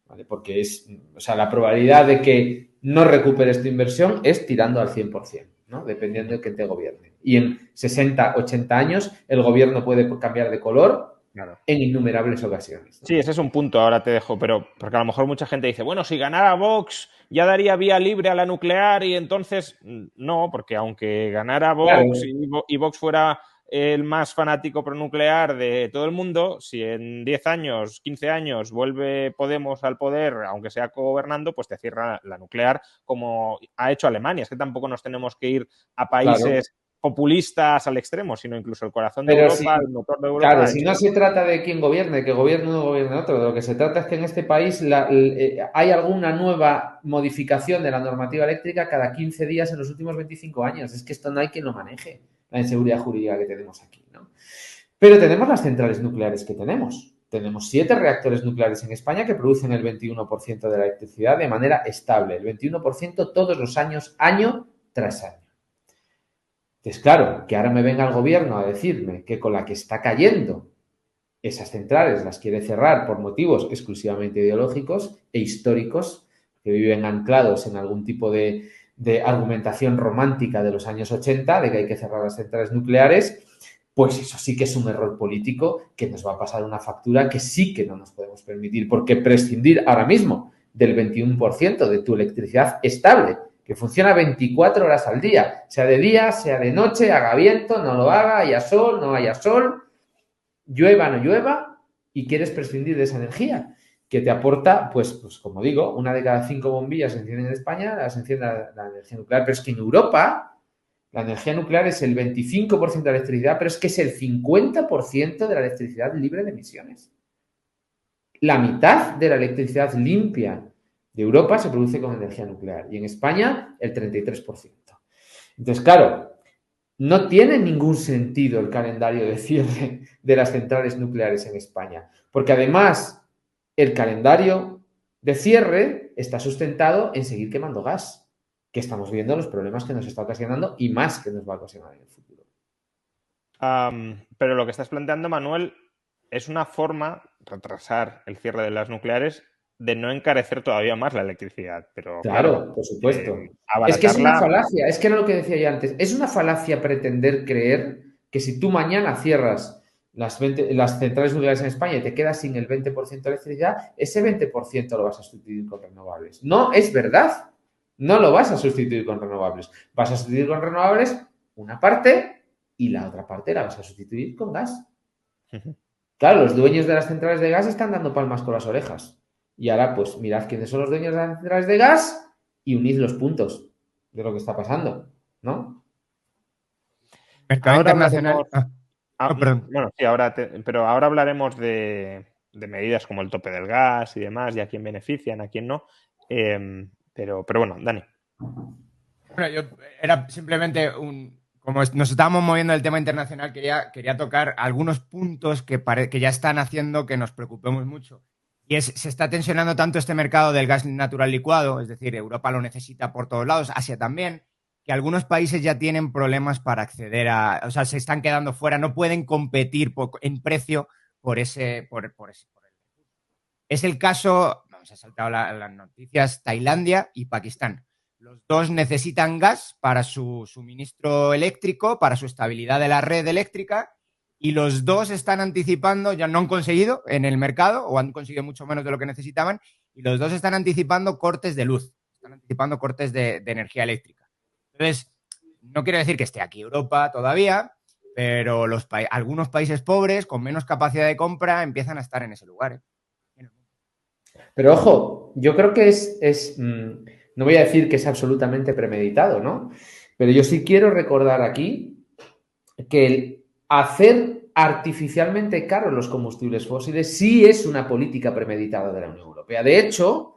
¿Vale? Porque es, o sea, la probabilidad de que no recuperes tu inversión es tirando al 100%, ¿no? Dependiendo de quién te gobierne. Y en 60, 80 años el gobierno puede cambiar de color Claro. en innumerables ocasiones, ¿no? Sí, ese es un punto, ahora te dejo, pero porque a lo mejor mucha gente dice, bueno, si ganara Vox ya daría vía libre a la nuclear y entonces no, porque aunque ganara Vox Claro. y Vox fuera el más fanático pronuclear de todo el mundo, si en 10 años, 15 años vuelve Podemos al poder, aunque sea gobernando, pues te cierra la nuclear como ha hecho Alemania. Es que tampoco nos tenemos que ir a Claro. países populistas al extremo, sino incluso el corazón de Pero si, Europa, el motor de Europa claro, ha si hecho no se esto. trata de quién gobierne, que gobierne uno o gobierne otro, de lo que se trata es que en este país hay alguna nueva modificación de la normativa eléctrica cada 15 días en los últimos 25 años. Es que esto no hay quien lo maneje, la inseguridad jurídica que tenemos aquí, ¿no? Pero tenemos las centrales nucleares que tenemos. Tenemos 7 reactores nucleares en España que producen el 21% de la electricidad de manera estable, el 21% todos los años, año tras año. Entonces, claro, que ahora me venga el gobierno a decirme que con la que está cayendo esas centrales las quiere cerrar por motivos exclusivamente ideológicos e históricos, que viven anclados en algún tipo de argumentación romántica de los años 80, de que hay que cerrar las centrales nucleares, pues eso sí que es un error político que nos va a pasar una factura que sí que no nos podemos permitir, porque prescindir ahora mismo del 21% de tu electricidad estable, que funciona 24 horas al día, sea de noche, haga viento, no lo haga, haya sol, no haya sol, llueva, no llueva, y quieres prescindir de esa energía que te aporta, pues como digo, una de cada 5 bombillas se encienden en España, las enciende la energía nuclear, pero es que en Europa la energía nuclear es el 25% de la electricidad, pero es que es el 50% de la electricidad libre de emisiones. La mitad de la electricidad limpia de Europa se produce con energía nuclear y en España el 33%. Entonces, claro, no tiene ningún sentido el calendario de cierre de las centrales nucleares en España, porque además el calendario de cierre está sustentado en seguir quemando gas, que estamos viendo los problemas que nos está ocasionando y más que nos va a ocasionar en el futuro. Pero lo que estás planteando, Manuel, es una forma, retrasar el cierre de las nucleares, de no encarecer todavía más la electricidad. Pero claro, Claro, por supuesto. Es que es una abaratarla. falacia, es que era lo que decía yo antes, es una falacia pretender creer que si tú mañana cierras las centrales nucleares en España y te quedas sin el 20% de electricidad, ese 20% lo vas a sustituir con renovables. No es verdad, no lo vas a sustituir con renovables. Vas a sustituir con renovables una parte y la otra parte la vas a sustituir con gas. Claro, los dueños de las centrales de gas están dando palmas con las orejas. Y ahora, pues mirad quiénes son los dueños de las centrales de gas y unid los puntos de lo que está pasando, ¿no? Mercado Ahora internacional. hablaremos. Perdón. Bueno, sí, pero ahora hablaremos de medidas como el tope del gas y demás, y a quién benefician, a quién no. Pero bueno, Dani. Bueno, yo era simplemente como nos estábamos moviendo del tema internacional, quería tocar algunos puntos que ya están haciendo que nos preocupemos mucho. Y se está tensionando tanto este mercado del gas natural licuado, es decir, Europa lo necesita por todos lados, Asia también, que algunos países ya tienen problemas para acceder o sea, se están quedando fuera, no pueden competir en precio por ese. Es el caso, se ha saltado las noticias, Tailandia y Pakistán. Los dos necesitan gas para su suministro eléctrico, para su estabilidad de la red eléctrica, y los dos están anticipando, ya no han conseguido en el mercado, o han conseguido mucho menos de lo que necesitaban, y los dos están anticipando cortes de luz, están anticipando cortes de energía eléctrica. Entonces, no quiero decir que esté aquí Europa todavía, pero algunos países pobres, con menos capacidad de compra, empiezan a estar en ese lugar. Pero ojo, yo creo que no voy a decir que es absolutamente premeditado, ¿no? Pero yo sí quiero recordar aquí que el hacer artificialmente caros los combustibles fósiles sí es una política premeditada de la Unión Europea. De hecho,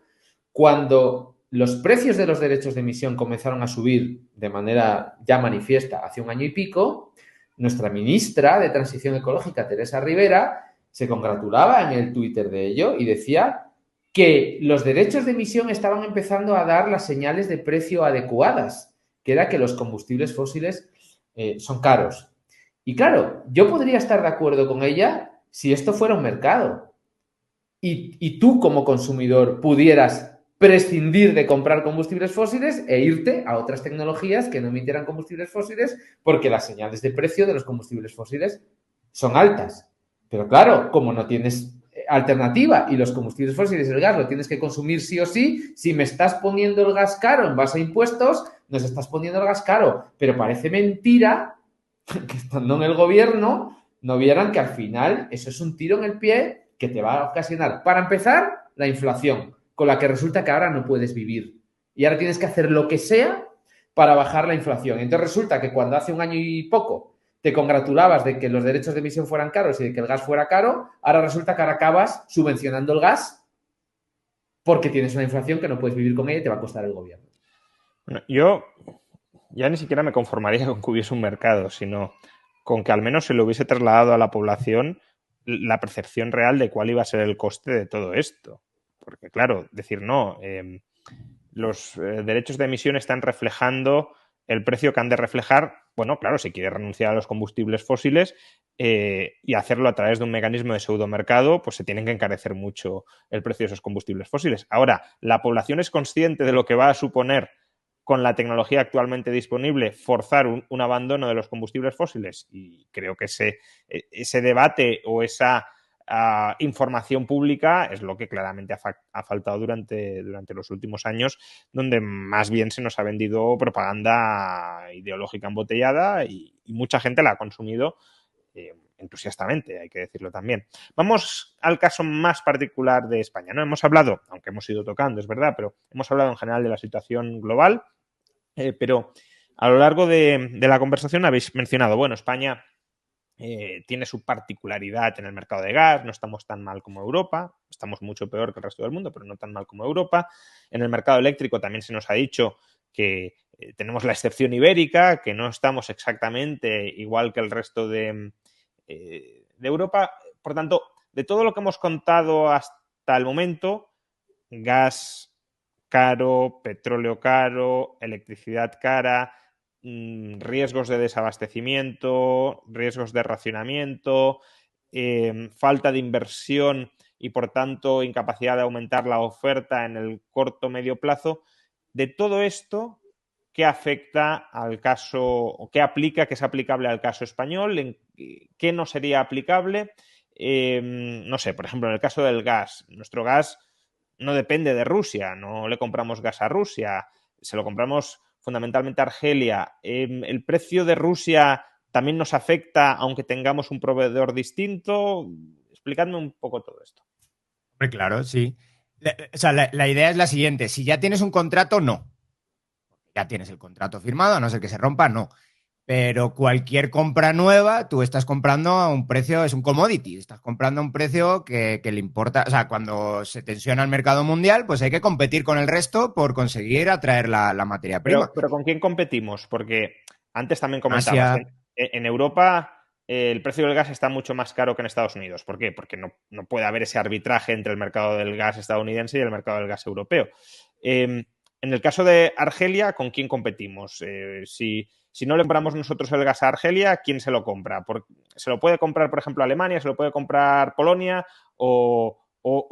cuando los precios de los derechos de emisión comenzaron a subir de manera ya manifiesta hace un año y pico, nuestra ministra de Transición Ecológica, Teresa Rivera, se congratulaba en el Twitter de ello y decía que los derechos de emisión estaban empezando a dar las señales de precio adecuadas, que era que los combustibles fósiles son caros. Y claro, yo podría estar de acuerdo con ella si esto fuera un mercado y tú como consumidor pudieras prescindir de comprar combustibles fósiles e irte a otras tecnologías que no emitieran combustibles fósiles porque las señales de precio de los combustibles fósiles son altas. Pero claro, como no tienes alternativa y los combustibles fósiles y el gas lo tienes que consumir sí o sí, si me estás poniendo el gas caro en base a impuestos, nos estás poniendo el gas caro. Pero parece mentira que estando en el gobierno no vieran que al final eso es un tiro en el pie que te va a ocasionar, para empezar, la inflación, con la que resulta que ahora no puedes vivir. Y ahora tienes que hacer lo que sea para bajar la inflación. Entonces resulta que cuando hace un año y poco te congratulabas de que los derechos de emisión fueran caros y de que el gas fuera caro, ahora resulta que ahora acabas subvencionando el gas porque tienes una inflación que no puedes vivir con ella y te va a costar el gobierno. Bueno, yo ya ni siquiera me conformaría con que hubiese un mercado, sino con que al menos se le hubiese trasladado a la población la percepción real de cuál iba a ser el coste de todo esto. Porque claro, decir no, los derechos de emisión están reflejando el precio que han de reflejar. Bueno, claro, si quiere renunciar a los combustibles fósiles y hacerlo a través de un mecanismo de pseudomercado, pues se tienen que encarecer mucho el precio de esos combustibles fósiles. Ahora, ¿la población es consciente de lo que va a suponer con la tecnología actualmente disponible forzar un abandono de los combustibles fósiles? Y creo que ese debate o esa información pública es lo que claramente ha faltado durante los últimos años, donde más bien se nos ha vendido propaganda ideológica embotellada y mucha gente la ha consumido entusiastamente, hay que decirlo también. Vamos al caso más particular de España, ¿no? Hemos hablado, aunque hemos ido tocando, es verdad, pero hemos hablado en general de la situación global, pero a lo largo de la conversación habéis mencionado, bueno, España tiene su particularidad en el mercado de gas, no estamos tan mal como Europa, estamos mucho peor que el resto del mundo, pero no tan mal como Europa. En el mercado eléctrico también se nos ha dicho que tenemos la excepción ibérica, que no estamos exactamente igual que el resto de Europa. Por tanto, de todo lo que hemos contado hasta el momento, gas caro, petróleo caro, electricidad cara, riesgos de desabastecimiento, riesgos de racionamiento, falta de inversión y por tanto incapacidad de aumentar la oferta en el corto medio plazo. De todo esto, ¿qué afecta al caso o qué aplica, qué es aplicable al caso español? ¿En qué no sería aplicable? No sé, por ejemplo, en el caso del gas, nuestro gas no depende de Rusia, no le compramos gas a Rusia, se lo compramos fundamentalmente a Argelia. ¿El precio de Rusia también nos afecta aunque tengamos un proveedor distinto? Explicadme un poco todo esto. Claro, sí. La idea es la siguiente. Si ya tienes un contrato, no. Ya tienes el contrato firmado, a no ser que se rompa, no. Pero cualquier compra nueva, tú estás comprando a un precio, es un commodity, estás comprando a un precio que le importa. O sea, cuando se tensiona el mercado mundial, pues hay que competir con el resto por conseguir atraer la materia prima. Pero ¿con quién competimos? Porque Antes también comentabas, Asia. en Europa el precio del gas está mucho más caro que en Estados Unidos. ¿Por qué? Porque no puede haber ese arbitraje entre el mercado del gas estadounidense y el mercado del gas europeo. En el caso de Argelia, ¿con quién competimos? Si no le compramos nosotros el gas a Argelia, ¿quién se lo compra? ¿Se lo puede comprar, por ejemplo, Alemania? ¿Se lo puede comprar Polonia? ¿O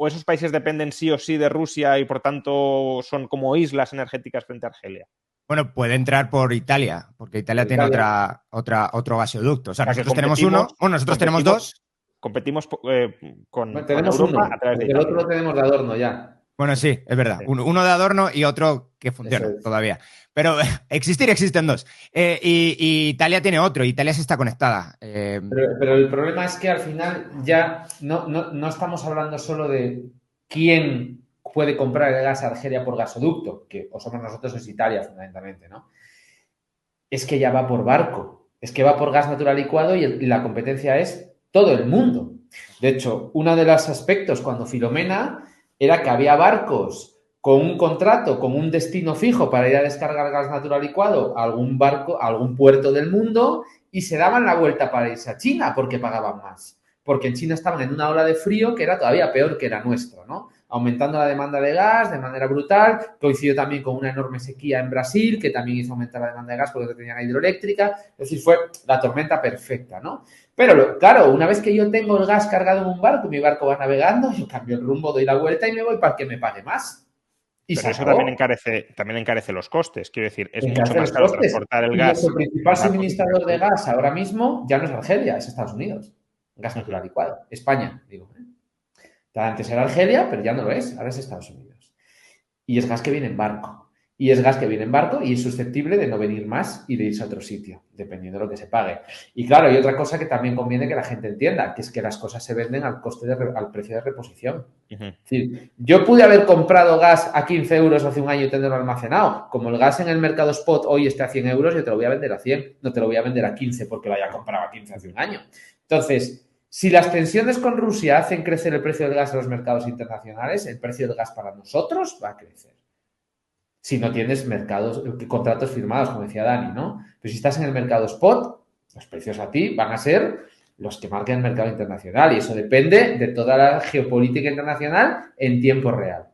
esos países dependen sí o sí de Rusia y por tanto son como islas energéticas frente a Argelia? Bueno, puede entrar por Italia, porque Italia Por tiene Italia. otro gasoducto. O sea, O sea que nosotros tenemos uno, bueno, nosotros tenemos dos. competimos Bueno, con tenemos Europa uno, a través de porque el otro Italia. lo tenemos de adorno ya. Bueno, sí, es verdad. Sí. Uno de adorno y otro que Eso funciona es. todavía. Pero existen dos. Y Italia tiene otro. Italia sí está conectada. Pero el problema es que al final ya no estamos hablando solo de quién puede comprar el gas a Argelia por gasoducto, que o somos nosotros o es Italia fundamentalmente, ¿no? Es que ya va por barco, es que va por gas natural licuado y la competencia es todo el mundo. De hecho, uno de los aspectos cuando Filomena era que había barcos con un contrato, con un destino fijo para ir a descargar gas natural licuado a algún barco, a algún puerto del mundo y se daban la vuelta para irse a China porque pagaban más. Porque en China estaban en una ola de frío que era todavía peor que la nuestra, ¿no? Aumentando la demanda de gas de manera brutal, coincidió también con una enorme sequía en Brasil, que también hizo aumentar la demanda de gas porque no tenían hidroeléctrica, es decir, fue la tormenta perfecta, ¿no? Pero claro, una vez que yo tengo el gas cargado en un barco, mi barco va navegando, yo cambio el rumbo, doy la vuelta y me voy para que me pague más. Y Pero se eso acabó. también encarece los costes. Quiero decir, es mucho Encarece más los caro costes. transportar el Y nuestro gas principal en barcos que en suministrador de gasoductos. gas ahora mismo ya no es Argelia, es Estados Unidos. Gas Ujú. natural licuado. España, digo. Antes era Argelia, pero ya no lo es, ahora es Estados Unidos. Y es gas que viene en barco. Y es gas que viene en barco y es susceptible de no venir más y de irse a otro sitio, dependiendo de lo que se pague. Y claro, hay otra cosa que también conviene que la gente entienda, que es que las cosas se venden al precio de reposición. Ujú. Es decir, yo pude haber comprado gas a 15 euros hace un año y tenerlo almacenado. Como el gas en el mercado spot hoy esté a 100 euros, yo te lo voy a vender a 100. No te lo voy a vender a 15 porque lo haya comprado a 15 hace un año. Entonces, si las tensiones con Rusia hacen crecer el precio del gas en los mercados internacionales, el precio del gas para nosotros va a crecer. Si no tienes contratos firmados, como decía Dani, ¿no? Pero si estás en el mercado spot, los precios a ti van a ser los que marquen el mercado internacional y eso depende de toda la geopolítica internacional en tiempo real.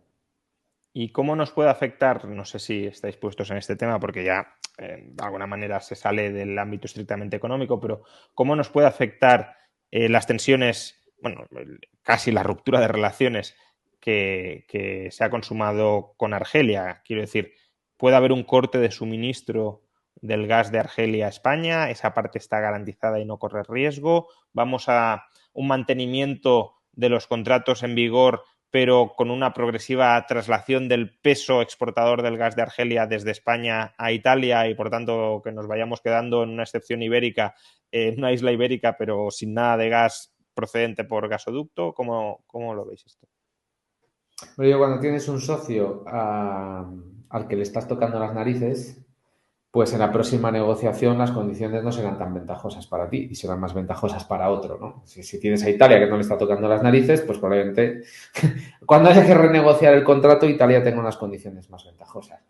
¿Y cómo nos puede afectar? No sé si estáis puestos en este tema porque ya de alguna manera se sale del ámbito estrictamente económico, pero ¿cómo nos puede afectar las tensiones, bueno, casi la ruptura de relaciones que se ha consumado con Argelia? Quiero decir, ¿puede haber un corte de suministro del gas de Argelia a España? ¿Esa parte está garantizada y no corre riesgo? ¿Vamos a un mantenimiento de los contratos en vigor pero con una progresiva traslación del peso exportador del gas de Argelia desde España a Italia y por tanto que nos vayamos quedando en una excepción ibérica, en una isla ibérica, pero sin nada de gas procedente por gasoducto? ¿Cómo lo veis esto? Pero yo cuando tienes un socio al que le estás tocando las narices, pues en la próxima negociación las condiciones no serán tan ventajosas para ti y serán más ventajosas para otro, ¿no? Si tienes a Italia que no le está tocando las narices, pues probablemente cuando haya que renegociar el contrato, Italia tenga unas condiciones más ventajosas.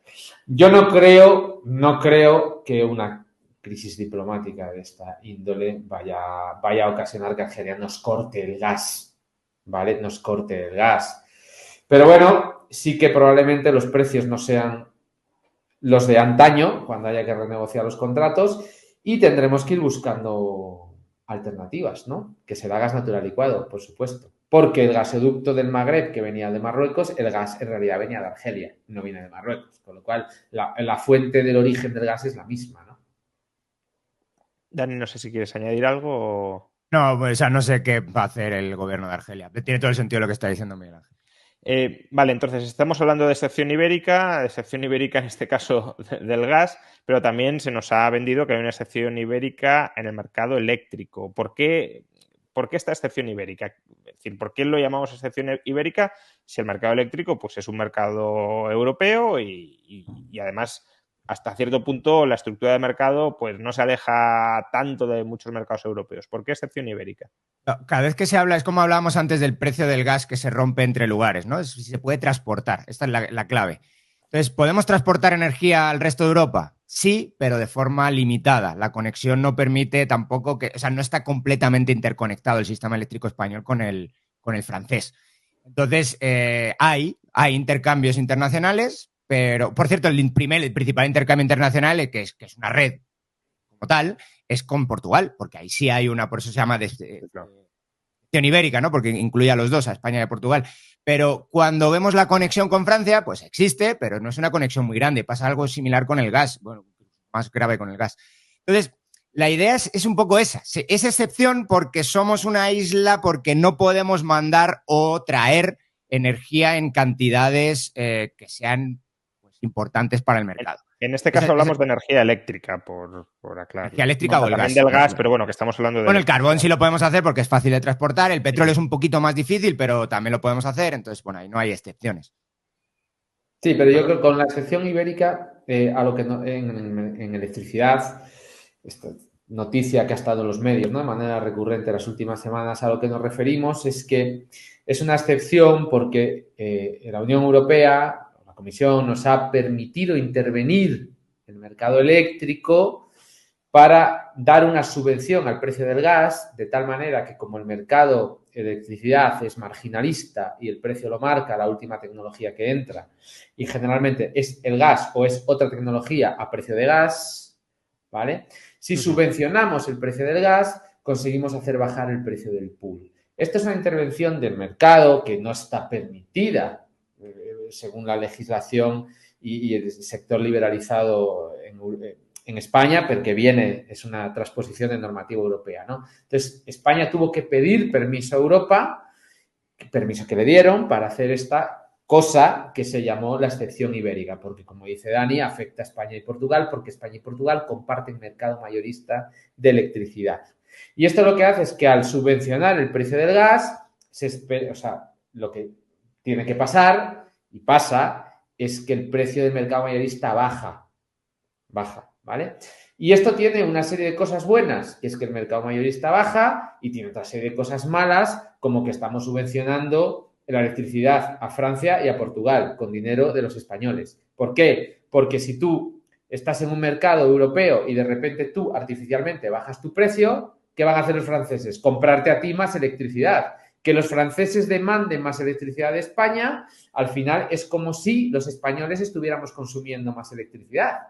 Yo no creo que una crisis diplomática de esta índole vaya a ocasionar que Argelia nos corte el gas, ¿vale? Nos corte el gas. Pero bueno, sí que probablemente los precios no sean los de antaño, cuando haya que renegociar los contratos, y tendremos que ir buscando alternativas, ¿no? Que será gas natural licuado, por supuesto. Porque el gasoducto del Magreb, que venía de Marruecos, el gas en realidad venía de Argelia, no viene de Marruecos. Con lo cual, la fuente del origen del gas es la misma, ¿no? Dani, no sé si quieres añadir algo. No, pues, o sea, no sé qué va a hacer el gobierno de Argelia. Tiene todo el sentido lo que está diciendo Miguel Ángel. Vale, entonces estamos hablando de excepción ibérica en este caso del gas, pero también se nos ha vendido que hay una excepción ibérica en el mercado eléctrico. ¿Por qué esta excepción ibérica? Es decir, ¿por qué lo llamamos excepción ibérica si el mercado eléctrico pues, es un mercado europeo y además hasta cierto punto la estructura de mercado pues, no se aleja tanto de muchos mercados europeos? ¿Por qué excepción ibérica? Cada vez que se habla, es como hablábamos antes del precio del gas que se rompe entre lugares, ¿no? Si se puede transportar, esta es la clave. Entonces, ¿podemos transportar energía al resto de Europa? sí, pero de forma limitada. La conexión no permite tampoco que, o sea, no está completamente interconectado el sistema eléctrico español con el francés. Entonces, hay intercambios internacionales, pero, por cierto, el principal intercambio internacional, que es una red como tal, es con Portugal, porque ahí sí hay una, por eso se llama ibérica, ¿no? Porque incluye a los dos, a España y a Portugal. Pero cuando vemos la conexión con Francia, pues existe, pero no es una conexión muy grande. Pasa algo similar con el gas, bueno, más grave con el gas. Entonces, la idea es un poco esa. Es excepción porque somos una isla, porque no podemos mandar o traer energía en cantidades que sean pues, importantes para el mercado. En este caso hablamos de energía eléctrica, por aclarar. Energía eléctrica o el también gas. del gas, pero bueno, que estamos hablando de... Bueno, el carbón sí lo podemos hacer porque es fácil de transportar. El petróleo es un poquito más difícil, pero también lo podemos hacer. Entonces, bueno, ahí no hay excepciones. Sí, pero yo creo que con la excepción ibérica, a lo que no, en electricidad, esta noticia que ha estado en los medios, ¿no? De manera recurrente las últimas semanas, a lo que nos referimos es que es una excepción porque la Unión Europea, la Comisión, nos ha permitido intervenir en el mercado eléctrico para dar una subvención al precio del gas, de tal manera que como el mercado de electricidad es marginalista y el precio lo marca la última tecnología que entra, y generalmente es el gas o es otra tecnología a precio de gas, ¿vale? Si subvencionamos el precio del gas, conseguimos hacer bajar el precio del pool. Esto es una intervención del mercado que no está permitida según la legislación y el sector liberalizado en España, porque es una transposición de normativa europea, ¿no? Entonces, España tuvo que pedir permiso a Europa, permiso que le dieron para hacer esta cosa que se llamó la excepción ibérica, porque como dice Dani, afecta a España y Portugal, porque España y Portugal comparten mercado mayorista de electricidad. Y esto lo que hace es que al subvencionar el precio del gas, lo que tiene que pasar, y pasa, es que el precio del mercado mayorista baja, ¿vale? Y esto tiene una serie de cosas buenas, que es que el mercado mayorista baja, y tiene otra serie de cosas malas, como que estamos subvencionando la electricidad a Francia y a Portugal con dinero de los españoles. ¿Por qué? Porque si tú estás en un mercado europeo y de repente tú artificialmente bajas tu precio, ¿qué van a hacer los franceses? Comprarte a ti más electricidad. Que los franceses demanden más electricidad de España, al final es como si los españoles estuviéramos consumiendo más electricidad,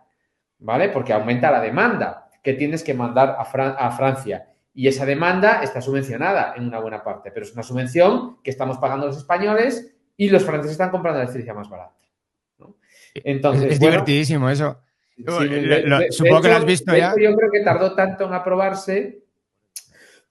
¿vale? Porque aumenta la demanda que tienes que mandar a Francia. Y esa demanda está subvencionada en una buena parte, pero es una subvención que estamos pagando los españoles y los franceses están comprando electricidad más barata, ¿no? Entonces, es divertidísimo eso. Sí, supongo que lo has visto ya. Yo creo que tardó tanto en aprobarse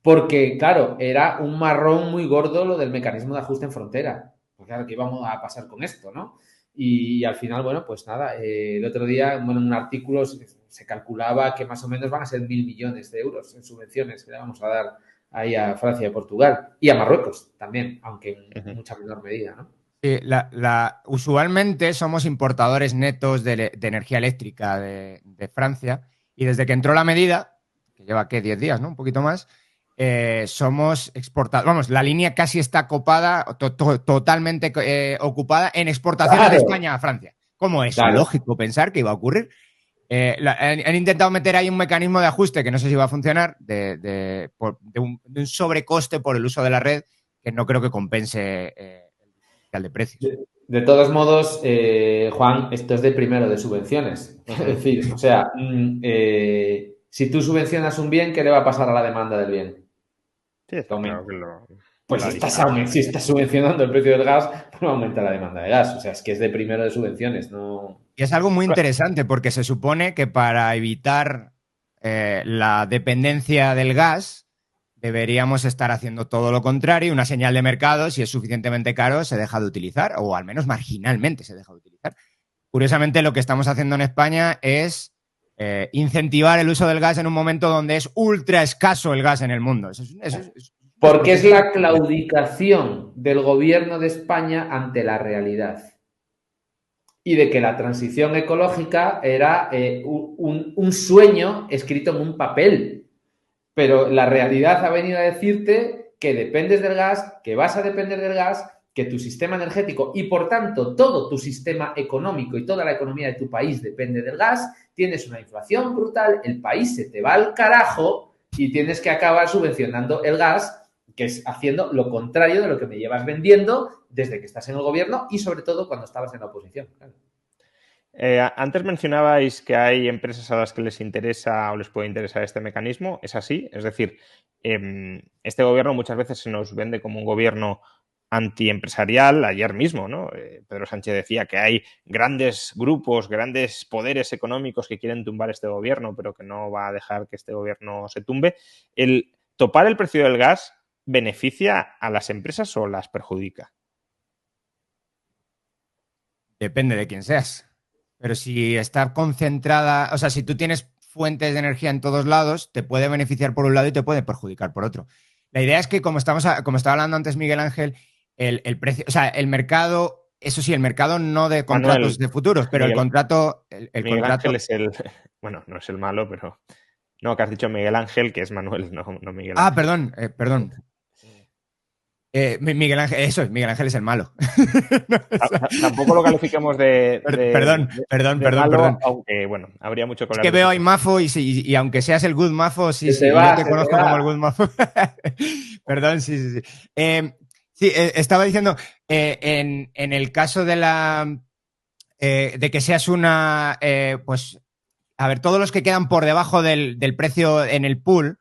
porque, claro, era un marrón muy gordo lo del mecanismo de ajuste en frontera. Porque, claro, ¿qué íbamos a pasar con esto, no? Y al final, bueno, pues nada, el otro día, bueno, en un artículo se calculaba que más o menos van a ser 1.000 millones de euros en subvenciones que le vamos a dar ahí a Francia y a Portugal y a Marruecos también, aunque en mucha menor medida, ¿no? Sí, usualmente somos importadores netos de energía eléctrica de Francia y desde que entró la medida, que lleva, ¿qué? 10 días, ¿no? Un poquito más, somos exportadores. Vamos, la línea casi está copada, totalmente ocupada en exportaciones de España a Francia. ¿Cómo es? Claro. Lógico pensar que iba a ocurrir. Han intentado meter ahí un mecanismo de ajuste que no sé si va a funcionar, de un sobrecoste por el uso de la red que no creo que compense de precios. De todos modos, Juan, esto es de primero de subvenciones. Es decir, o sea, si tú subvencionas un bien, ¿qué le va a pasar a la demanda del bien? Sí, claro que pues si estás subvencionando el precio del gas, pues no aumenta la demanda de gas. O sea, es que es de primero de subvenciones, no. Y es algo muy interesante porque se supone que para evitar la dependencia del gas deberíamos estar haciendo todo lo contrario, una señal de mercado, si es suficientemente caro, se deja de utilizar, o al menos marginalmente se deja de utilizar. Curiosamente, lo que estamos haciendo en España es incentivar el uso del gas en un momento donde es ultra escaso el gas en el mundo. Porque es la claudicación del gobierno de España ante la realidad. Y de que la transición ecológica era un sueño escrito en un papel. Pero la realidad ha venido a decirte que dependes del gas, que vas a depender del gas que tu sistema energético y, por tanto, todo tu sistema económico y toda la economía de tu país depende del gas, tienes una inflación brutal, el país se te va al carajo y tienes que acabar subvencionando el gas, que es haciendo lo contrario de lo que me llevas vendiendo desde que estás en el gobierno y, sobre todo, cuando estabas en la oposición. Claro. Antes mencionabais que hay empresas a las que les interesa o les puede interesar este mecanismo. ¿Es así? Es decir, este gobierno muchas veces se nos vende como un gobierno antiempresarial. Ayer mismo, ¿no? Pedro Sánchez decía que hay grandes grupos, grandes poderes económicos que quieren tumbar este gobierno, pero que no va a dejar que este gobierno se tumbe. ¿El topar el precio del gas beneficia a las empresas o las perjudica? Depende de quién seas. Pero si está concentrada, o sea, si tú tienes fuentes de energía en todos lados, te puede beneficiar por un lado y te puede perjudicar por otro. La idea es que, como estaba hablando antes Miguel Ángel, el precio, o sea, el mercado, eso sí, el mercado no de contratos Manuel, de futuros, pero el contrato, el Miguel contrato. Ángel es el, bueno, no es el malo, pero no, que has dicho Miguel Ángel, que es Manuel, no Miguel Ah, Ángel. perdón. Miguel Ángel, eso es, Miguel Ángel es el malo. No, o sea, Tampoco lo calificamos de malo, perdón. aunque, bueno, habría mucho que Es hablar que de veo eso. ahí Mafo y aunque seas el good Mafo, sí, Se te y yo va, te se te conozco como el va. good Mafo. Perdón, sí. Sí, estaba diciendo, en el caso de que seas pues, a ver, todos los que quedan por debajo del precio en el pool,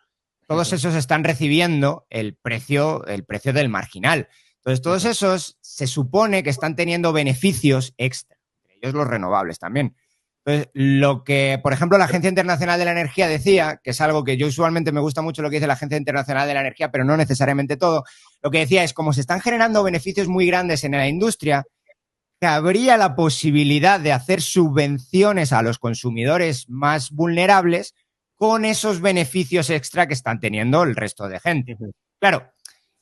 todos esos están recibiendo el precio del marginal. Entonces, todos esos se supone que están teniendo beneficios extra, entre ellos los renovables también. Entonces, lo que, por ejemplo, la Agencia Internacional de la Energía decía, que es algo que yo usualmente me gusta mucho lo que dice la Agencia Internacional de la Energía, pero no necesariamente todo, lo que decía es, como se están generando beneficios muy grandes en la industria, que habría la posibilidad de hacer subvenciones a los consumidores más vulnerables con esos beneficios extra que están teniendo el resto de gente. Claro,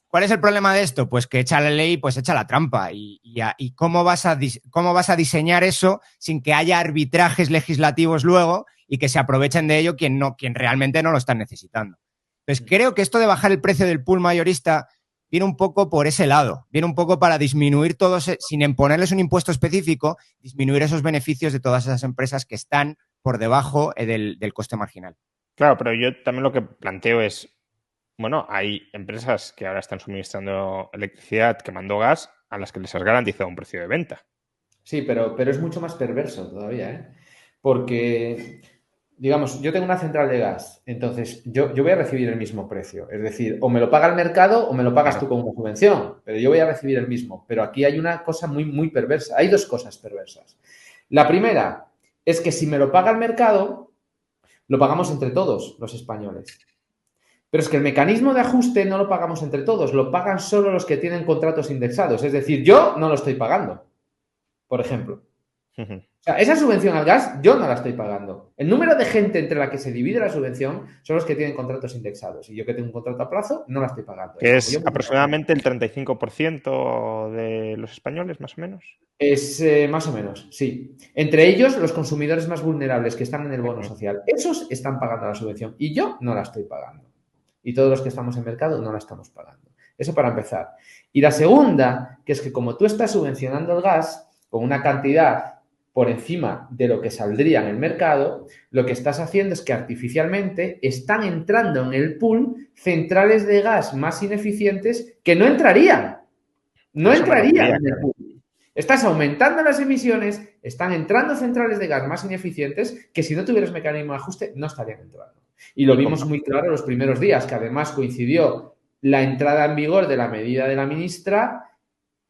¿cuál es el problema de esto? Pues que echa la ley, pues echa la trampa. ¿Y cómo vas a diseñar eso sin que haya arbitrajes legislativos luego y que se aprovechen de ello quien realmente no lo están necesitando? Entonces, creo que esto de bajar el precio del pool mayorista viene un poco por ese lado, viene un poco para disminuir todos, sin imponerles un impuesto específico, disminuir esos beneficios de todas esas empresas que están por debajo del coste marginal. Claro, pero yo también lo que planteo es, bueno, hay empresas que ahora están suministrando electricidad quemando gas a las que les has garantizado un precio de venta. Sí, pero es mucho más perverso todavía, ¿eh? Porque, digamos, yo tengo una central de gas, entonces yo voy a recibir el mismo precio. Es decir, o me lo paga el mercado o me lo pagas tú con una subvención, pero yo voy a recibir el mismo. Pero aquí hay una cosa muy, muy perversa. Hay dos cosas perversas. La primera es que si me lo paga el mercado, lo pagamos entre todos los españoles. Pero es que el mecanismo de ajuste no lo pagamos entre todos, lo pagan solo los que tienen contratos indexados. Es decir, yo no lo estoy pagando, por ejemplo. O sea, esa subvención al gas yo no la estoy pagando. El número de gente entre la que se divide la subvención son los que tienen contratos indexados. Y yo que tengo un contrato a plazo no la estoy pagando. Que es aproximadamente el 35% de los españoles, más o menos. Es más o menos, sí. Entre ellos, los consumidores más vulnerables que están en el bono social. Esos están pagando la subvención y yo no la estoy pagando. Y todos los que estamos en mercado no la estamos pagando. Eso para empezar. Y la segunda, que es que como tú estás subvencionando el gas con una cantidad por encima de lo que saldría en el mercado, lo que estás haciendo es que artificialmente están entrando en el pool centrales de gas más ineficientes que no entrarían. No entrarían en el pool. Estás aumentando las emisiones, están entrando centrales de gas más ineficientes que si no tuvieras mecanismo de ajuste no estarían entrando. Y lo vimos muy claro los primeros días, que además coincidió la entrada en vigor de la medida de la ministra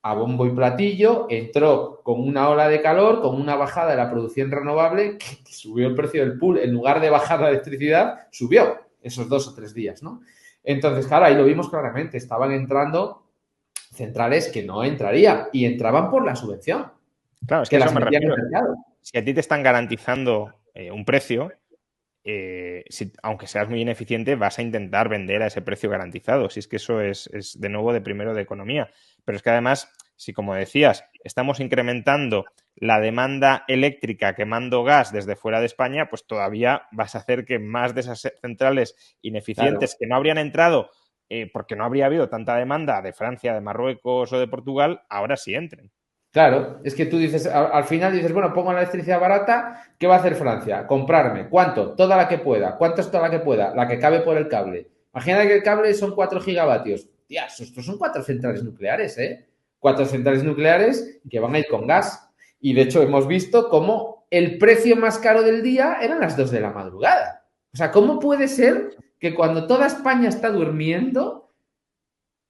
a bombo y platillo, entró con una ola de calor, con una bajada de la producción renovable, que subió el precio del pool, en lugar de bajar la electricidad, subió esos 2 o 3 días, ¿no? Entonces, claro, ahí lo vimos claramente, estaban entrando centrales que no entrarían y entraban por la subvención. Claro, es que las eso me refiero. Mercado. Si a ti te están garantizando un precio, aunque seas muy ineficiente, vas a intentar vender a ese precio garantizado. Si es que eso es de nuevo de primero de economía. Pero es que además, si como decías, estamos incrementando la demanda eléctrica quemando gas desde fuera de España, pues todavía vas a hacer que más de esas centrales ineficientes que no habrían entrado porque no habría habido tanta demanda de Francia, de Marruecos o de Portugal, ahora sí entren. Claro, es que tú dices, al final dices, bueno, pongo la electricidad barata, ¿qué va a hacer Francia? Comprarme. ¿Cuánto? Toda la que pueda. ¿Cuánto es toda la que pueda? La que cabe por el cable. Imagina que el cable son 4 gigavatios. Tía, estos son 4 centrales nucleares, ¿eh? 4 centrales nucleares que van a ir con gas. Y de hecho hemos visto cómo el precio más caro del día eran las 2 de la madrugada. O sea, ¿cómo puede ser que cuando toda España está durmiendo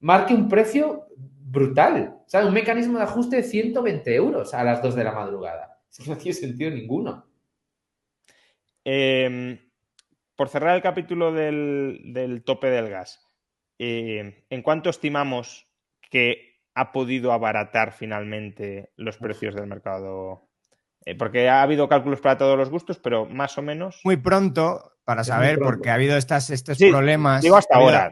marque un precio brutal? O sea, un mecanismo de ajuste de 120 euros a las 2 de la madrugada. Eso no tiene sentido ninguno. Por cerrar el capítulo del tope del gas, ¿en cuánto estimamos que ha podido abaratar finalmente los precios del mercado? Porque ha habido cálculos para todos los gustos, pero más o menos. Muy pronto para saber, porque ha habido estos Sí, problemas. Digo hasta ahora.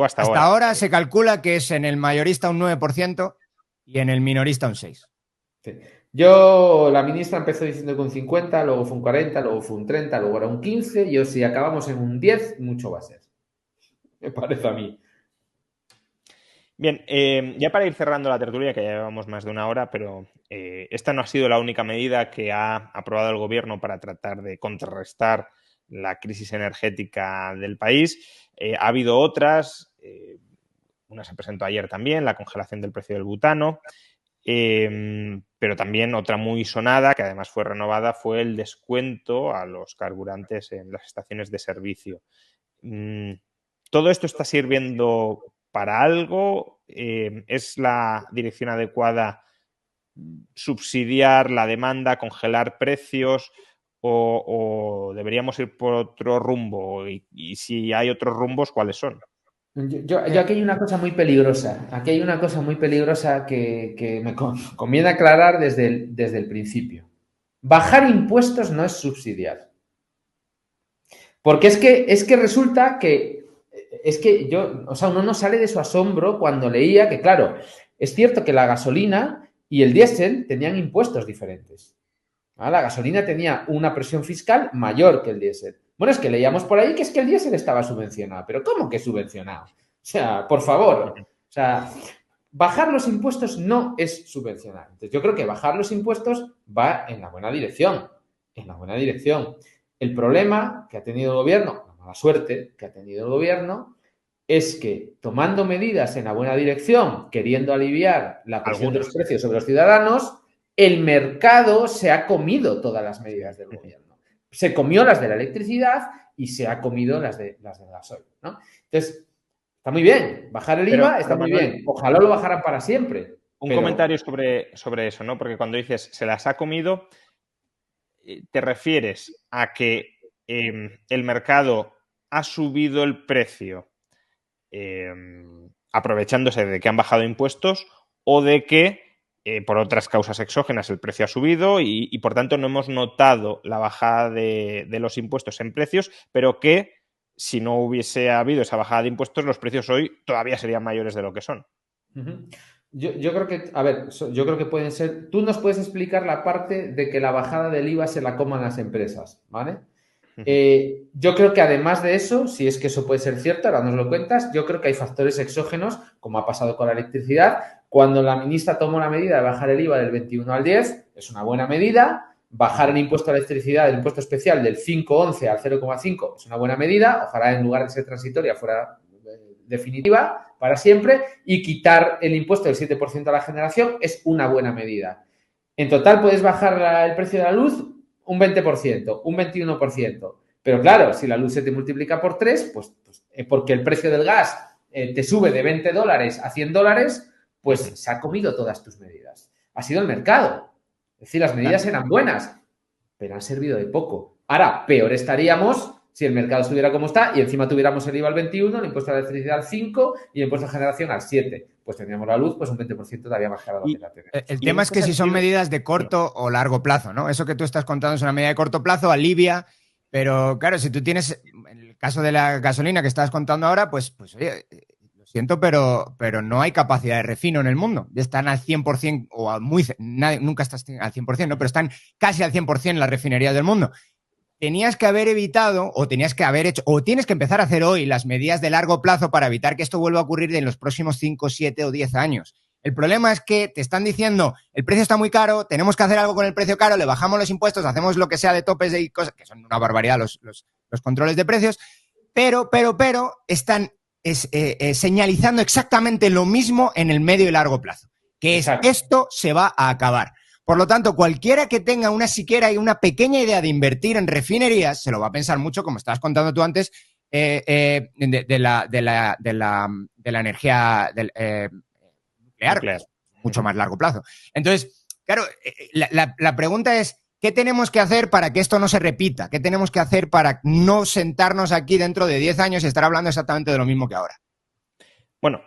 Hasta ahora se calcula que es en el mayorista un 9% y en el minorista un 6%. Sí. La ministra empezó diciendo que un 50, luego fue un 40, luego fue un 30, luego era un 15. Y si acabamos en un 10, mucho va a ser. Me parece a mí. Bien, ya para ir cerrando la tertulia, que ya llevamos más de una hora, pero esta no ha sido la única medida que ha aprobado el gobierno para tratar de contrarrestar la crisis energética del país. Ha habido otras, una se presentó ayer también, la congelación del precio del butano, pero también otra muy sonada, que además fue renovada, fue el descuento a los carburantes en las estaciones de servicio. ¿Todo esto está sirviendo para algo? ¿Es la dirección adecuada subsidiar la demanda, congelar precios o deberíamos ir por otro rumbo? Y si hay otros rumbos, ¿cuáles son? Yo aquí hay una cosa muy peligrosa. Aquí hay una cosa muy peligrosa que me conviene aclarar desde el principio. Bajar impuestos no es subsidiar. Porque es que resulta que uno no sale de su asombro cuando leía que, claro, es cierto que la gasolina y el diésel tenían impuestos diferentes. ¿Vale? La gasolina tenía una presión fiscal mayor que el diésel. Bueno, es que leíamos por ahí que es que el diésel estaba subvencionado. ¿Pero cómo que subvencionado? O sea, por favor. O sea, bajar los impuestos no es subvencionar. Entonces, yo creo que bajar los impuestos va en la buena dirección. En la buena dirección. El problema que ha tenido el gobierno, la mala suerte que ha tenido el gobierno, es que tomando medidas en la buena dirección, queriendo aliviar la presión de los precios sobre los ciudadanos, el mercado se ha comido todas las medidas del gobierno. Se comió las de la electricidad y se ha comido las del gasoil, ¿no? Entonces, está muy bien. Bajar el IVA está muy bien. Ojalá lo bajaran para siempre. Un comentario sobre eso, ¿no? Porque cuando dices se las ha comido, te refieres a que el mercado ha subido el precio aprovechándose de que han bajado impuestos o de que por otras causas exógenas el precio ha subido y por tanto no hemos notado la bajada de los impuestos en precios, pero que si no hubiese habido esa bajada de impuestos, los precios hoy todavía serían mayores de lo que son. Yo creo que, a ver, yo creo que pueden ser. Tú nos puedes explicar la parte de que la bajada del IVA se la coman las empresas, ¿vale? Yo creo que además de eso, si es que eso puede ser cierto, ahora nos lo cuentas, yo creo que hay factores exógenos, como ha pasado con la electricidad. Cuando la ministra tomó la medida de bajar el IVA del 21 al 10, es una buena medida. Bajar el impuesto a la electricidad, el impuesto especial del 5,11 al 0,5 es una buena medida. Ojalá en lugar de ser transitoria fuera definitiva para siempre. Y quitar el impuesto del 7% a la generación es una buena medida. En total puedes bajar el precio de la luz un 20%, un 21%. Pero claro, si la luz se te multiplica por 3, pues porque el precio del gas te sube de $20 a $100, pues se ha comido todas tus medidas. Ha sido el mercado. Es decir, las medidas eran buenas, pero han servido de poco. Ahora, peor estaríamos si el mercado estuviera como está y encima tuviéramos el IVA al 21, el impuesto a la electricidad al 5 y el impuesto a generación al 7. Pues tendríamos la luz pues un 20% todavía más caro de la que la El tema es que si son medidas de corto o largo plazo, ¿no? Eso que tú estás contando es una medida de corto plazo, alivia, pero claro, si tú tienes, en el caso de la gasolina que estabas contando ahora, pues oye, lo siento, pero no hay capacidad de refino en el mundo. Ya están al 100% o nunca estás al 100%, ¿no? Pero están casi al 100% las refinerías del mundo. tenías que haber evitado o tenías que haber hecho o tienes que empezar a hacer hoy las medidas de largo plazo para evitar que esto vuelva a ocurrir en los próximos 5, 7 o 10 años. El problema es que te están diciendo, el precio está muy caro, tenemos que hacer algo con el precio caro, le bajamos los impuestos, hacemos lo que sea de topes de cosas, que son una barbaridad los controles de precios, pero están señalizando exactamente lo mismo en el medio y largo plazo, que es esto se va a acabar. Por lo tanto, cualquiera que tenga siquiera una pequeña idea de invertir en refinerías, se lo va a pensar mucho, como estabas contando tú antes, de la energía nuclear. Mucho más largo plazo. Entonces, claro, la pregunta es, ¿qué tenemos que hacer para que esto no se repita? ¿Qué tenemos que hacer para no sentarnos aquí dentro de 10 años y estar hablando exactamente de lo mismo que ahora? Bueno,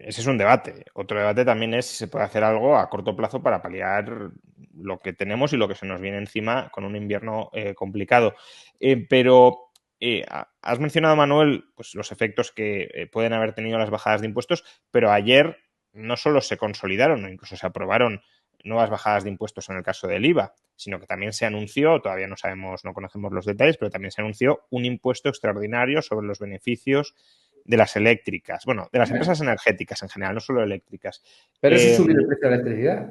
ese es un debate. Otro debate también es si se puede hacer algo a corto plazo para paliar lo que tenemos y lo que se nos viene encima con un invierno complicado. Pero has mencionado, Manuel, pues los efectos que pueden haber tenido las bajadas de impuestos, pero ayer no solo se consolidaron, o incluso se aprobaron nuevas bajadas de impuestos en el caso del IVA, sino que también se anunció, todavía no conocemos los detalles, pero también se anunció un impuesto extraordinario sobre los beneficios de las eléctricas, bueno, de las empresas energéticas en general, no solo eléctricas. Pero eso sube el precio de la electricidad.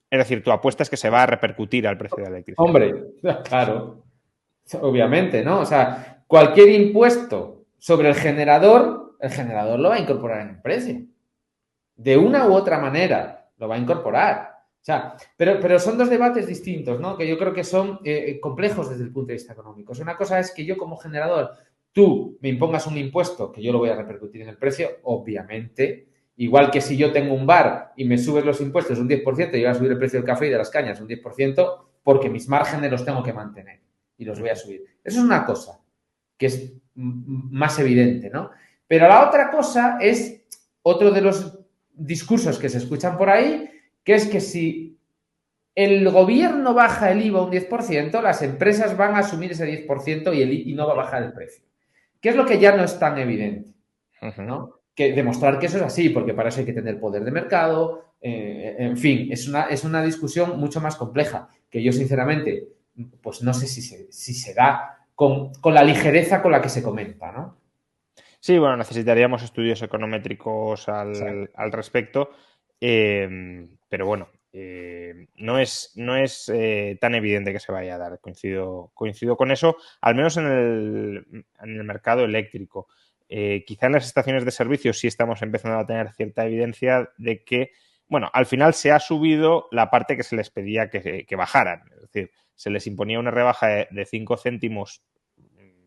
Es decir, tu apuesta es que se va a repercutir al precio de la electricidad. Hombre, claro, obviamente, ¿no? O sea, cualquier impuesto sobre el generador lo va a incorporar en el precio. De una u otra manera lo va a incorporar. O sea, pero son dos debates distintos, ¿no? Que yo creo que son complejos desde el punto de vista económico. Una cosa es que yo como generador, tú me impongas un impuesto que yo lo voy a repercutir en el precio, obviamente. Igual que si yo tengo un bar y me subes los impuestos un 10%, yo voy a subir el precio del café y de las cañas un 10%, porque mis márgenes los tengo que mantener y los voy a subir. Eso es una cosa que es más evidente, ¿no? Pero la otra cosa es otro de los discursos que se escuchan por ahí, que es que si el gobierno baja el IVA un 10%, las empresas van a asumir ese 10% y no va a bajar el precio. ¿Qué es lo que ya no es tan evidente? ¿No? Que demostrar que eso es así, porque para eso hay que tener poder de mercado, en fin, es una discusión mucho más compleja, que yo sinceramente, pues no sé si se da con la ligereza con la que se comenta, ¿no? Sí, bueno, necesitaríamos estudios econométricos al respecto, pero bueno, no es tan evidente que se vaya a dar. Coincido con eso, al menos en el mercado eléctrico. Quizá en las estaciones de servicio sí estamos empezando a tener cierta evidencia de que, bueno, al final se ha subido la parte que se les pedía que bajaran. Es decir, se les imponía una rebaja de 5 céntimos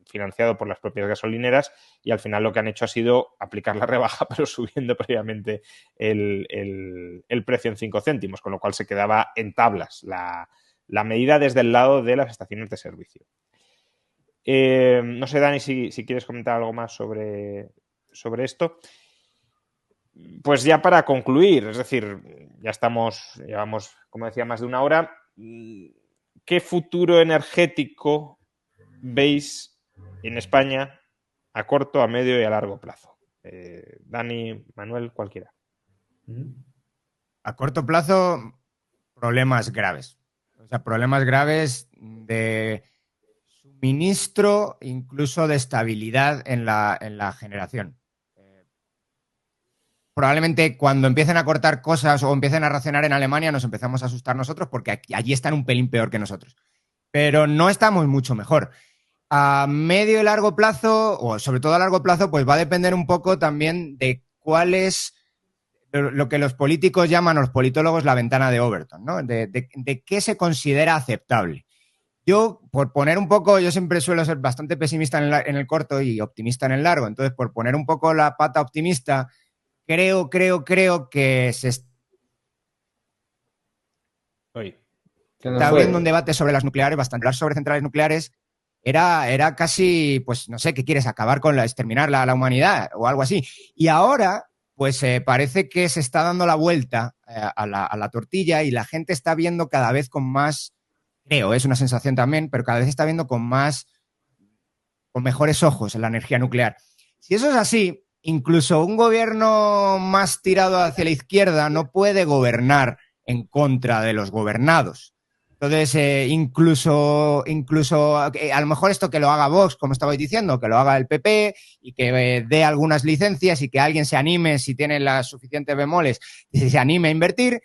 financiado por las propias gasolineras y al final lo que han hecho ha sido aplicar la rebaja pero subiendo previamente el precio en 5 céntimos, con lo cual se quedaba en tablas la medida desde el lado de las estaciones de servicio. No sé, Dani, si quieres comentar algo más sobre esto. Pues ya para concluir, es decir, llevamos, como decía, más de una hora. ¿Qué futuro energético veis en España a corto, a medio y a largo plazo? Dani, Manuel, cualquiera. A corto plazo, problemas graves. O sea, problemas graves de suministro, incluso de estabilidad en la generación. Probablemente cuando empiecen a cortar cosas o empiecen a racionar en Alemania nos empezamos a asustar nosotros porque allí están un pelín peor que nosotros. Pero no estamos mucho mejor. A medio y largo plazo, o sobre todo a largo plazo, pues va a depender un poco también de cuál es lo que los políticos llaman, los politólogos, la ventana de Overton, ¿no? De qué se considera aceptable. Yo, por poner un poco, yo siempre suelo ser bastante pesimista en el corto y optimista en el largo. Entonces, por poner un poco la pata optimista, creo que se está abriendo un debate sobre las nucleares, bastante. Hablar sobre centrales nucleares era casi, pues no sé, ¿qué quieres? ¿Acabar con exterminar la humanidad o algo así? Y ahora, pues parece que se está dando la vuelta a la tortilla y la gente está viendo cada vez con más, creo, es una sensación también, pero cada vez está viendo con mejores ojos en la energía nuclear. Si eso es así, incluso un gobierno más tirado hacia la izquierda no puede gobernar en contra de los gobernados. Entonces, incluso a lo mejor esto que lo haga Vox, como estabais diciendo, que lo haga el PP y que dé algunas licencias y que alguien se anime, si tiene las suficientes bemoles, y se anime a invertir,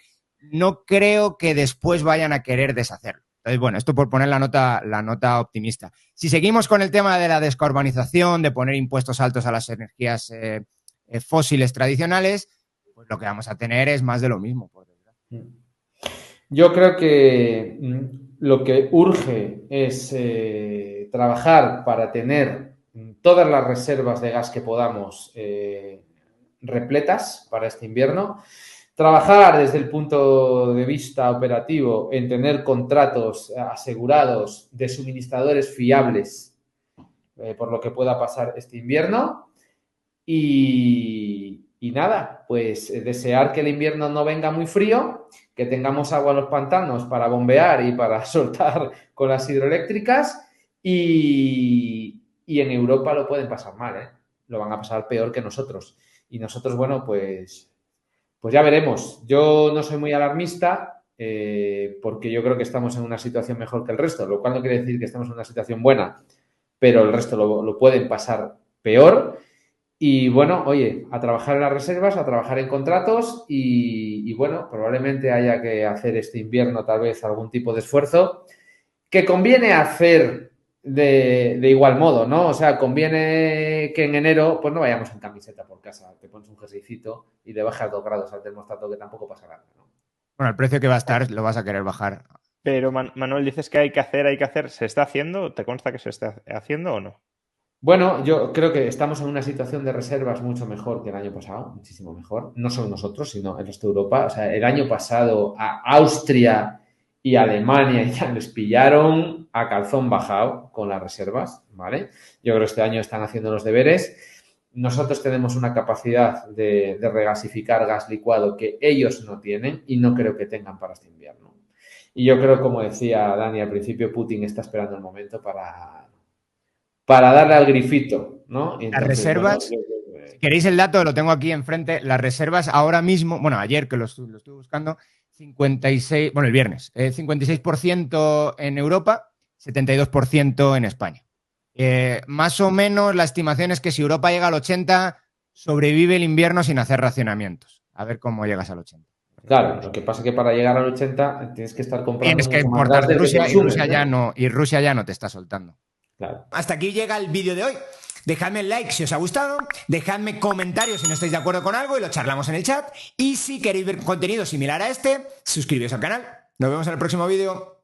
no creo que después vayan a querer deshacerlo. Entonces, bueno, esto por poner la nota optimista. Si seguimos con el tema de la descarbonización, de poner impuestos altos a las energías fósiles tradicionales, pues lo que vamos a tener es más de lo mismo, por desgracia. Yo creo que lo que urge es trabajar para tener todas las reservas de gas que podamos repletas para este invierno. Trabajar desde el punto de vista operativo en tener contratos asegurados de suministradores fiables por lo que pueda pasar este invierno. Y nada, pues desear que el invierno no venga muy frío, que tengamos agua en los pantanos para bombear y para soltar con las hidroeléctricas y en Europa lo pueden pasar mal, ¿eh? Lo van a pasar peor que nosotros. Y nosotros, bueno, pues ya veremos. Yo no soy muy alarmista porque yo creo que estamos en una situación mejor que el resto, lo cual no quiere decir que estemos en una situación buena, pero el resto lo pueden pasar peor. Y bueno, oye, a trabajar en las reservas, a trabajar en contratos y bueno, probablemente haya que hacer este invierno tal vez algún tipo de esfuerzo que conviene hacer de igual modo, ¿no? O sea, conviene que en enero pues no vayamos en camiseta por casa, te pones un jerseycito y le bajas 2 grados al termostato que tampoco pasa nada, ¿no? Bueno, el precio que va a estar lo vas a querer bajar. Pero Manuel, dices que hay que hacer. ¿Se está haciendo? ¿Te consta que se está haciendo o no? Bueno, yo creo que estamos en una situación de reservas mucho mejor que el año pasado, muchísimo mejor. No solo nosotros, sino el resto de Europa. O sea, el año pasado a Austria y Alemania ya les pillaron a calzón bajado con las reservas, ¿vale? Yo creo que este año están haciendo los deberes. Nosotros tenemos una capacidad de regasificar gas licuado que ellos no tienen y no creo que tengan para este invierno. Y yo creo, como decía Dani al principio, Putin está esperando el momento para darle al grifito, ¿no? Entonces, las reservas, bueno, si queréis el dato, lo tengo aquí enfrente, las reservas ahora mismo, bueno, ayer que lo estuve buscando, 56, bueno, el viernes, 56% en Europa, 72% en España. Más o menos la estimación es que si Europa llega al 80, sobrevive el invierno sin hacer racionamientos. A ver cómo llegas al 80. Claro, lo que pasa es que para llegar al 80 tienes que estar comprando tienes que importar de Rusia y Rusia ya no te está soltando. Claro. Hasta aquí llega el vídeo de hoy. Dejadme el like si os ha gustado, dejadme comentarios si no estáis de acuerdo con algo y lo charlamos en el chat. Y si queréis ver contenido similar a este, suscribíos al canal. Nos vemos en el próximo vídeo.